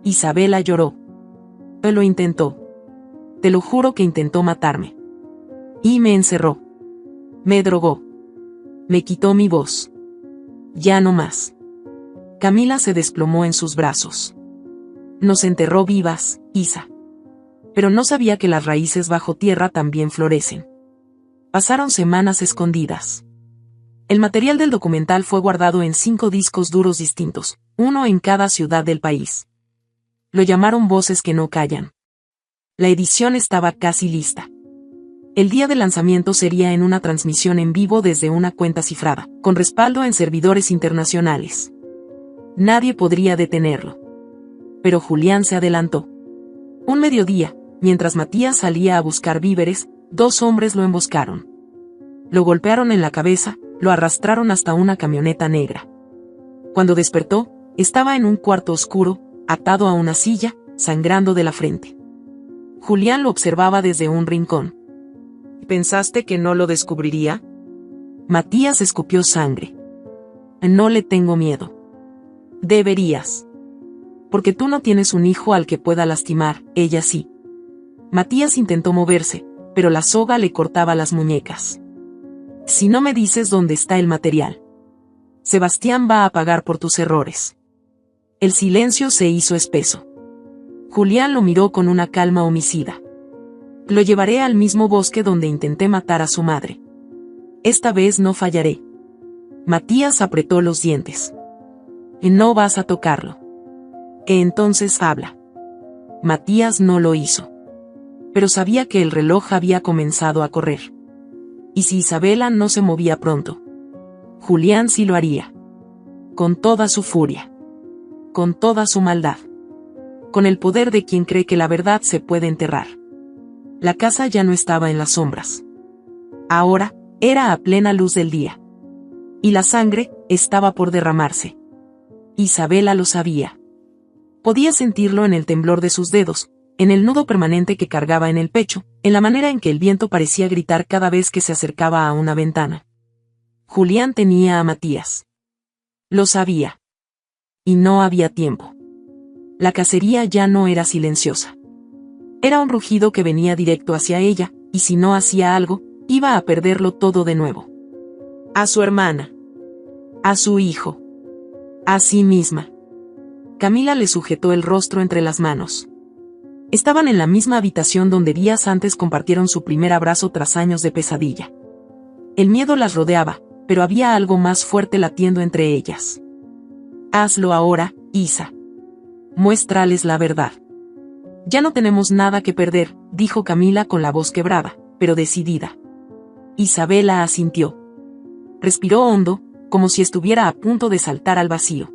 Isabela lloró. Él lo intentó. Te lo juro que intentó matarme. Y me encerró. Me drogó. Me quitó mi voz. Ya no más. Camila se desplomó en sus brazos. Nos enterró vivas, Isa. Pero no sabía que las raíces bajo tierra también florecen. Pasaron semanas escondidas. El material del documental fue guardado en 5 discos duros distintos, uno en cada ciudad del país. Lo llamaron Voces que no callan. La edición estaba casi lista. El día de lanzamiento sería en una transmisión en vivo desde una cuenta cifrada, con respaldo en servidores internacionales. Nadie podría detenerlo. Pero Julián se adelantó. Un mediodía, mientras Matías salía a buscar víveres, 2 hombres lo emboscaron. Lo golpearon en la cabeza, lo arrastraron hasta una camioneta negra. Cuando despertó, estaba en un cuarto oscuro, atado a una silla, sangrando de la frente. Julián lo observaba desde un rincón. ¿Pensaste que no lo descubriría? Matías escupió sangre. No le tengo miedo. Deberías. Porque tú no tienes un hijo al que pueda lastimar, ella sí. Matías intentó moverse, pero la soga le cortaba las muñecas. Si no me dices dónde está el material, Sebastián va a pagar por tus errores. El silencio se hizo espeso. Julián lo miró con una calma homicida. Lo llevaré al mismo bosque donde intenté matar a su madre. Esta vez no fallaré. Matías apretó los dientes. No vas a tocarlo. Entonces habla. Matías no lo hizo. Pero sabía que el reloj había comenzado a correr. Y si Isabela no se movía pronto, Julián sí lo haría. Con toda su furia. Con toda su maldad. Con el poder de quien cree que la verdad se puede enterrar. La casa ya no estaba en las sombras. Ahora, era a plena luz del día. Y la sangre estaba por derramarse. Isabela lo sabía. Podía sentirlo en el temblor de sus dedos, en el nudo permanente que cargaba en el pecho, en la manera en que el viento parecía gritar cada vez que se acercaba a una ventana. Julián tenía a Matías. Lo sabía. Y no había tiempo. La cacería ya no era silenciosa. Era un rugido que venía directo hacia ella, y si no hacía algo, iba a perderlo todo de nuevo. A su hermana. A su hijo. A sí misma. Camila le sujetó el rostro entre las manos. Estaban en la misma habitación donde días antes compartieron su primer abrazo tras años de pesadilla. El miedo las rodeaba, pero había algo más fuerte latiendo entre ellas. Hazlo ahora, Isa. Muéstrales la verdad. Ya no tenemos nada que perder, dijo Camila con la voz quebrada, pero decidida. Isabela asintió. Respiró hondo, como si estuviera a punto de saltar al vacío.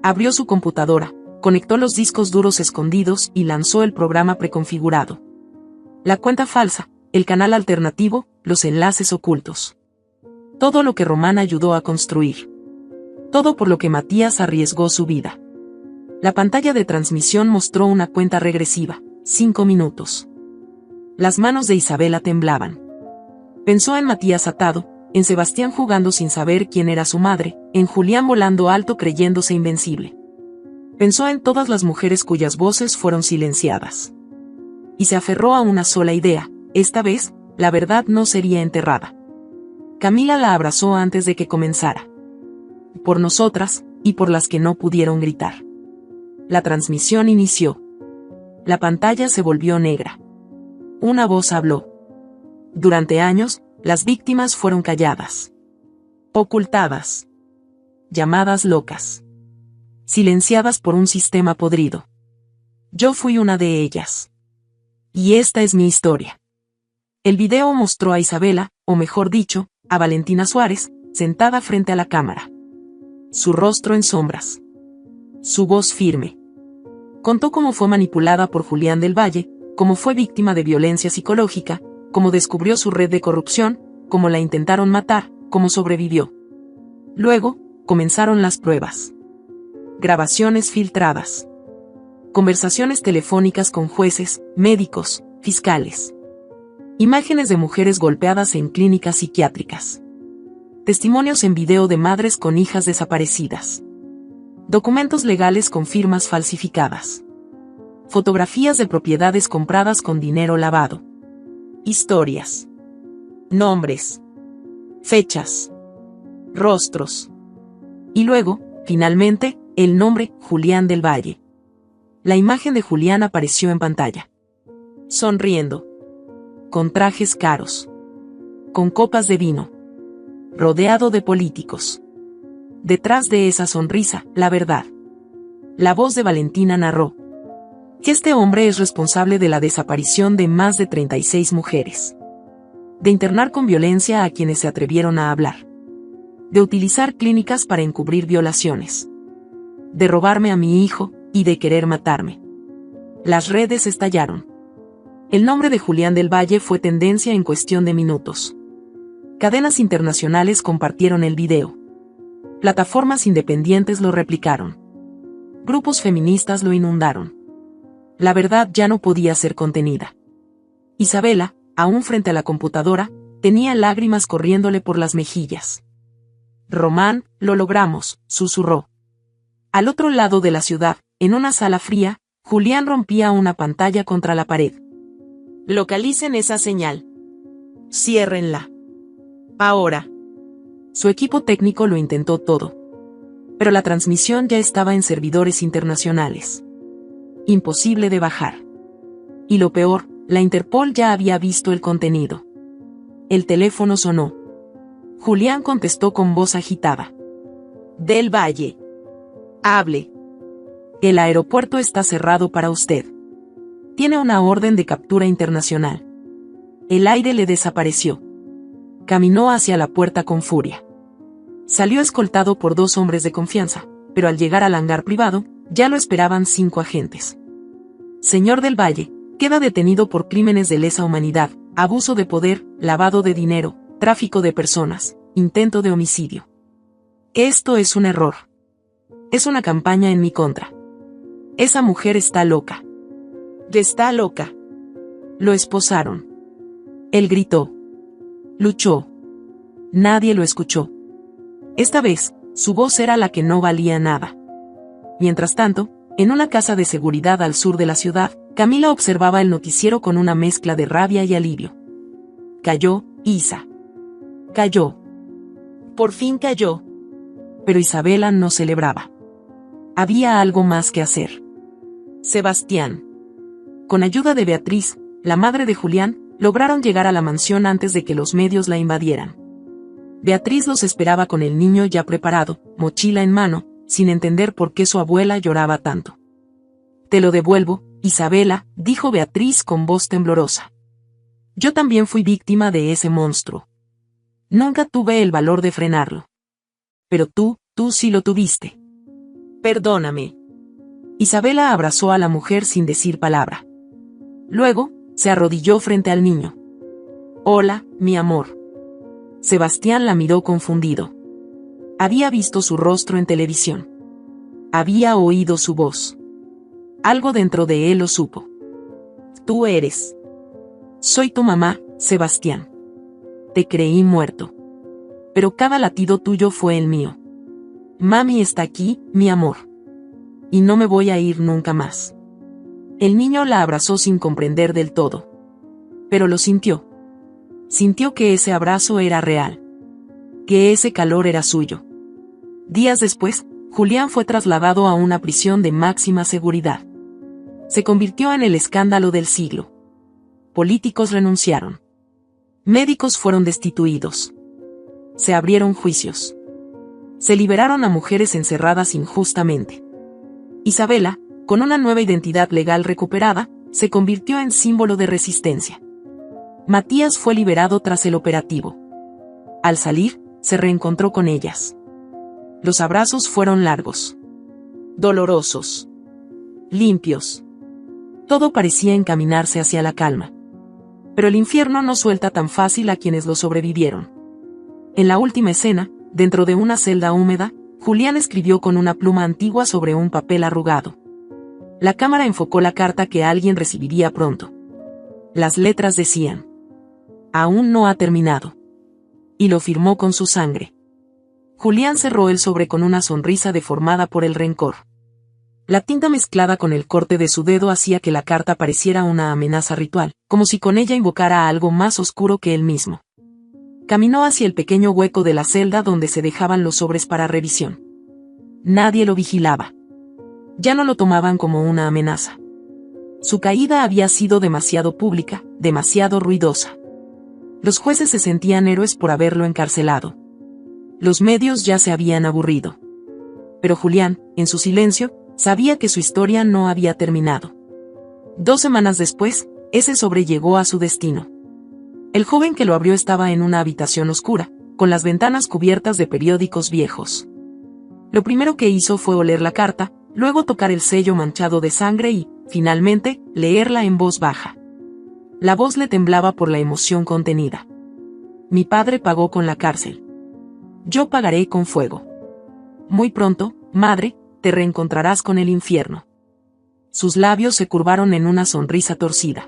Abrió su computadora, conectó los discos duros escondidos y lanzó el programa preconfigurado. La cuenta falsa, el canal alternativo, los enlaces ocultos. Todo lo que Román ayudó a construir. Todo por lo que Matías arriesgó su vida. La pantalla de transmisión mostró una cuenta regresiva, 5 minutos. Las manos de Isabela temblaban. Pensó en Matías atado, en Sebastián jugando sin saber quién era su madre, en Julián volando alto creyéndose invencible. Pensó en todas las mujeres cuyas voces fueron silenciadas. Y se aferró a una sola idea: esta vez, la verdad no sería enterrada. Camila la abrazó antes de que comenzara. Por nosotras, y por las que no pudieron gritar. La transmisión inició. La pantalla se volvió negra. Una voz habló. Durante años, las víctimas fueron calladas. Ocultadas. Llamadas locas. Silenciadas por un sistema podrido. Yo fui una de ellas. Y esta es mi historia. El video mostró a Isabela, o mejor dicho, a Valentina Suárez, sentada frente a la cámara. Su rostro en sombras. Su voz firme. Contó cómo fue manipulada por Julián del Valle, cómo fue víctima de violencia psicológica, cómo descubrió su red de corrupción, cómo la intentaron matar, cómo sobrevivió. Luego, comenzaron las pruebas. Grabaciones filtradas. Conversaciones telefónicas con jueces, médicos, fiscales. Imágenes de mujeres golpeadas en clínicas psiquiátricas. Testimonios en video de madres con hijas desaparecidas. Documentos legales con firmas falsificadas. Fotografías de propiedades compradas con dinero lavado. Historias. Nombres. Fechas. Rostros. Y luego, finalmente, el nombre, Julián del Valle. La imagen de Julián apareció en pantalla. Sonriendo. Con trajes caros. Con copas de vino. Rodeado de políticos. Detrás de esa sonrisa, la verdad. La voz de Valentina narró que este hombre es responsable de la desaparición de más de 36 mujeres. De internar con violencia a quienes se atrevieron a hablar. De utilizar clínicas para encubrir violaciones. De robarme a mi hijo, y de querer matarme. Las redes estallaron. El nombre de Julián del Valle fue tendencia en cuestión de minutos. Cadenas internacionales compartieron el video. Plataformas independientes lo replicaron. Grupos feministas lo inundaron. La verdad ya no podía ser contenida. Isabela, aún frente a la computadora, tenía lágrimas corriéndole por las mejillas. Román, lo logramos, susurró. Al otro lado de la ciudad, en una sala fría, Julián rompía una pantalla contra la pared. Localicen esa señal. Ciérrenla. Ahora. Su equipo técnico lo intentó todo. Pero la transmisión ya estaba en servidores internacionales. Imposible de bajar. Y lo peor, la Interpol ya había visto el contenido. El teléfono sonó. Julián contestó con voz agitada. Del Valle. Hable. El aeropuerto está cerrado para usted. Tiene una orden de captura internacional. El aire le desapareció. Caminó hacia la puerta con furia. Salió escoltado por 2 hombres de confianza, pero al llegar al hangar privado, ya lo esperaban 5 agentes. Señor del Valle, queda detenido por crímenes de lesa humanidad, abuso de poder, lavado de dinero, tráfico de personas, intento de homicidio. Esto es un error. Es una campaña en mi contra. Esa mujer está loca. Está loca. Lo esposaron. Él gritó. Luchó. Nadie lo escuchó. Esta vez, su voz era la que no valía nada. Mientras tanto, en una casa de seguridad al sur de la ciudad, Camila observaba el noticiero con una mezcla de rabia y alivio. Cayó, Isa. Cayó. Por fin cayó. Pero Isabela no celebraba. Había algo más que hacer. Sebastián. Con ayuda de Beatriz, la madre de Julián, lograron llegar a la mansión antes de que los medios la invadieran. Beatriz los esperaba con el niño ya preparado, mochila en mano, sin entender por qué su abuela lloraba tanto. Te lo devuelvo, Isabela, dijo Beatriz con voz temblorosa. Yo también fui víctima de ese monstruo. Nunca tuve el valor de frenarlo. Pero tú sí lo tuviste. Perdóname. Isabela abrazó a la mujer sin decir palabra. Luego, se arrodilló frente al niño. Hola, mi amor. Sebastián la miró confundido. Había visto su rostro en televisión. Había oído su voz. Algo dentro de él lo supo. Tú eres. Soy tu mamá, Sebastián. Te creí muerto. Pero cada latido tuyo fue el mío. Mami está aquí, mi amor. Y no me voy a ir nunca más. El niño la abrazó sin comprender del todo. Pero lo sintió. Sintió que ese abrazo era real. Que ese calor era suyo. Días después, Julián fue trasladado a una prisión de máxima seguridad. Se convirtió en el escándalo del siglo. Políticos renunciaron. Médicos fueron destituidos. Se abrieron juicios. Se liberaron a mujeres encerradas injustamente. Isabela, con una nueva identidad legal recuperada, se convirtió en símbolo de resistencia. Matías fue liberado tras el operativo. Al salir, se reencontró con ellas. Los abrazos fueron largos. Dolorosos. Limpios. Todo parecía encaminarse hacia la calma. Pero el infierno no suelta tan fácil a quienes lo sobrevivieron. En la última escena, dentro de una celda húmeda, Julián escribió con una pluma antigua sobre un papel arrugado. La cámara enfocó la carta que alguien recibiría pronto. Las letras decían: aún no ha terminado. Y lo firmó con su sangre. Julián cerró el sobre con una sonrisa deformada por el rencor. La tinta mezclada con el corte de su dedo hacía que la carta pareciera una amenaza ritual, como si con ella invocara a algo más oscuro que él mismo. Caminó hacia el pequeño hueco de la celda donde se dejaban los sobres para revisión. Nadie lo vigilaba. Ya no lo tomaban como una amenaza. Su caída había sido demasiado pública, demasiado ruidosa. Los jueces se sentían héroes por haberlo encarcelado. Los medios ya se habían aburrido. Pero Julián, en su silencio, sabía que su historia no había terminado. 2 semanas después, ese sobre llegó a su destino. El joven que lo abrió estaba en una habitación oscura, con las ventanas cubiertas de periódicos viejos. Lo primero que hizo fue oler la carta, luego tocar el sello manchado de sangre y, finalmente, leerla en voz baja. La voz le temblaba por la emoción contenida. Mi padre pagó con la cárcel. Yo pagaré con fuego. Muy pronto, madre, te reencontrarás con el infierno. Sus labios se curvaron en una sonrisa torcida.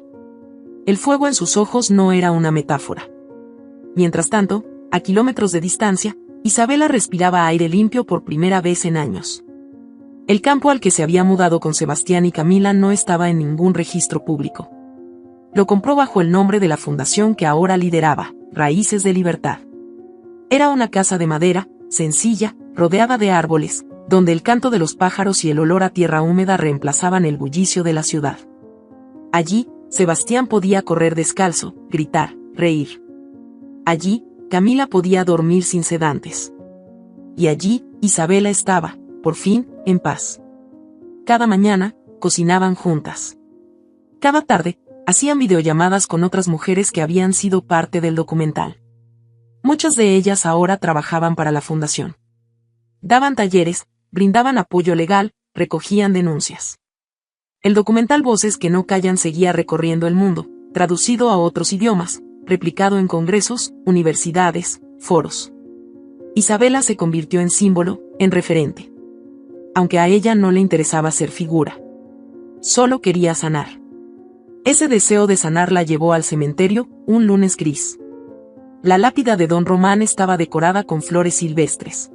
El fuego en sus ojos no era una metáfora. Mientras tanto, a kilómetros de distancia, Isabela respiraba aire limpio por primera vez en años. El campo al que se había mudado con Sebastián y Camila no estaba en ningún registro público. Lo compró bajo el nombre de la fundación que ahora lideraba, Raíces de Libertad. Era una casa de madera, sencilla, rodeada de árboles, donde el canto de los pájaros y el olor a tierra húmeda reemplazaban el bullicio de la ciudad. Allí, Sebastián podía correr descalzo, gritar, reír. Allí, Camila podía dormir sin sedantes. Y allí, Isabela estaba, por fin, en paz. Cada mañana, cocinaban juntas. Cada tarde, hacían videollamadas con otras mujeres que habían sido parte del documental. Muchas de ellas ahora trabajaban para la fundación. Daban talleres, brindaban apoyo legal, recogían denuncias. El documental Voces que no callan seguía recorriendo el mundo, traducido a otros idiomas, replicado en congresos, universidades, foros. Isabela se convirtió en símbolo, en referente. Aunque a ella no le interesaba ser figura. Solo quería sanar. Ese deseo de sanar la llevó al cementerio, un lunes gris. La lápida de Don Román estaba decorada con flores silvestres.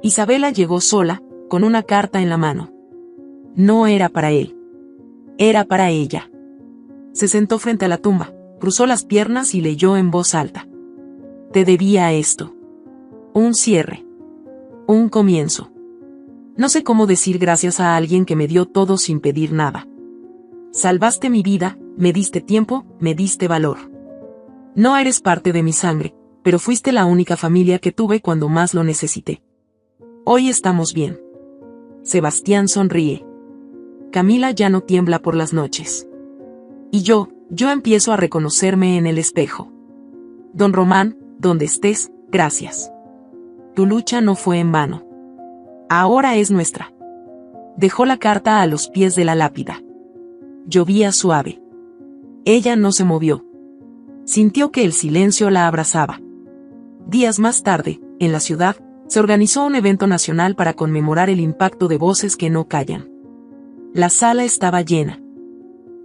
Isabela llegó sola, con una carta en la mano. No era para él. Era para ella. Se sentó frente a la tumba, cruzó las piernas y leyó en voz alta. Te debía esto. Un cierre. Un comienzo. No sé cómo decir gracias a alguien que me dio todo sin pedir nada. Salvaste mi vida, me diste tiempo, me diste valor. No eres parte de mi sangre, pero fuiste la única familia que tuve cuando más lo necesité. Hoy estamos bien. Sebastián sonríe. Camila ya no tiembla por las noches. Y yo empiezo a reconocerme en el espejo. Don Román, donde estés, gracias. Tu lucha no fue en vano. Ahora es nuestra. Dejó la carta a los pies de la lápida. Llovía suave. Ella no se movió. Sintió que el silencio la abrazaba. Días más tarde, en la ciudad, se organizó un evento nacional para conmemorar el impacto de voces que no callan. La sala estaba llena.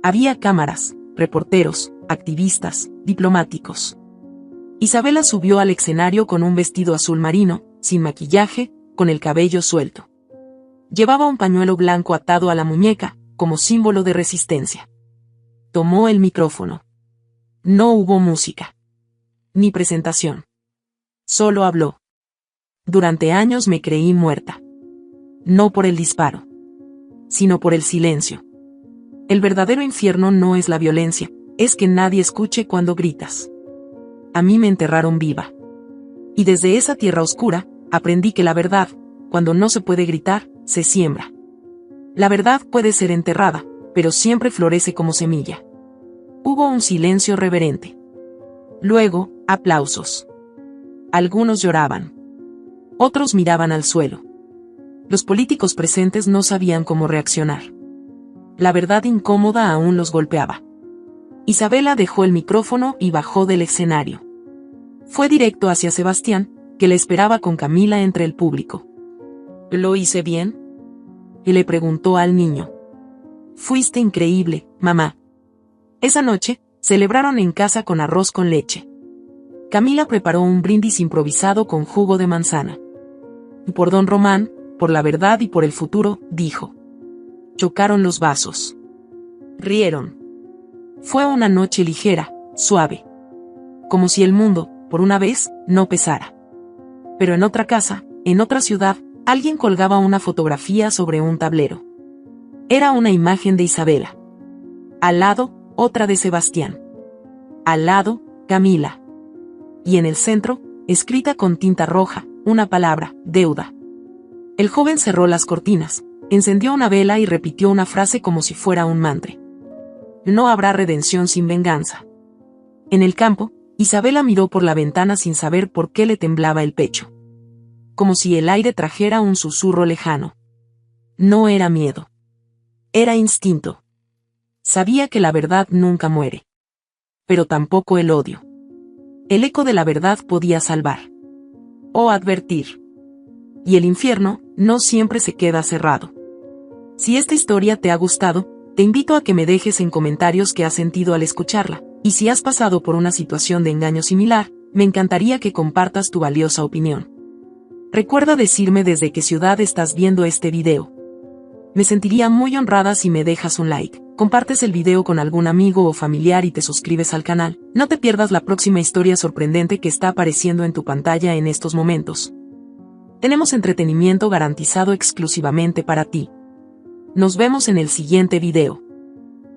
Había cámaras, reporteros, activistas, diplomáticos. Isabela subió al escenario con un vestido azul marino, sin maquillaje, con el cabello suelto. Llevaba un pañuelo blanco atado a la muñeca, como símbolo de resistencia. Tomó el micrófono. No hubo música. Ni presentación. Solo habló. Durante años me creí muerta. No por el disparo, sino por el silencio. El verdadero infierno no es la violencia, es que nadie escuche cuando gritas. A mí me enterraron viva. Y desde esa tierra oscura, aprendí que la verdad, cuando no se puede gritar, se siembra. La verdad puede ser enterrada, pero siempre florece como semilla. Hubo un silencio reverente. Luego, aplausos. Algunos lloraban. Otros miraban al suelo. Los políticos presentes no sabían cómo reaccionar. La verdad incómoda aún los golpeaba. Isabela dejó el micrófono y bajó del escenario. Fue directo hacia Sebastián, que le esperaba con Camila entre el público. ¿Lo hice bien?, y le preguntó al niño. Fuiste increíble, mamá. Esa noche, celebraron en casa con arroz con leche. Camila preparó un brindis improvisado con jugo de manzana. Y por don Román, por la verdad y por el futuro, dijo. Chocaron los vasos. Rieron. Fue una noche ligera, suave. Como si el mundo, por una vez, no pesara. Pero en otra casa, en otra ciudad, alguien colgaba una fotografía sobre un tablero. Era una imagen de Isabela. Al lado, otra de Sebastián. Al lado, Camila. Y en el centro, escrita con tinta roja, una palabra, deuda. El joven cerró las cortinas, encendió una vela y repitió una frase como si fuera un mantra. No habrá redención sin venganza. En el campo, Isabela miró por la ventana sin saber por qué le temblaba el pecho. Como si el aire trajera un susurro lejano. No era miedo. Era instinto. Sabía que la verdad nunca muere. Pero tampoco el odio. El eco de la verdad podía salvar. O advertir. Y el infierno no siempre se queda cerrado. Si esta historia te ha gustado, te invito a que me dejes en comentarios qué has sentido al escucharla, y si has pasado por una situación de engaño similar, me encantaría que compartas tu valiosa opinión. Recuerda decirme desde qué ciudad estás viendo este video. Me sentiría muy honrada si me dejas un like, compartes el video con algún amigo o familiar y te suscribes al canal. No te pierdas la próxima historia sorprendente que está apareciendo en tu pantalla en estos momentos. Tenemos entretenimiento garantizado exclusivamente para ti. Nos vemos en el siguiente video.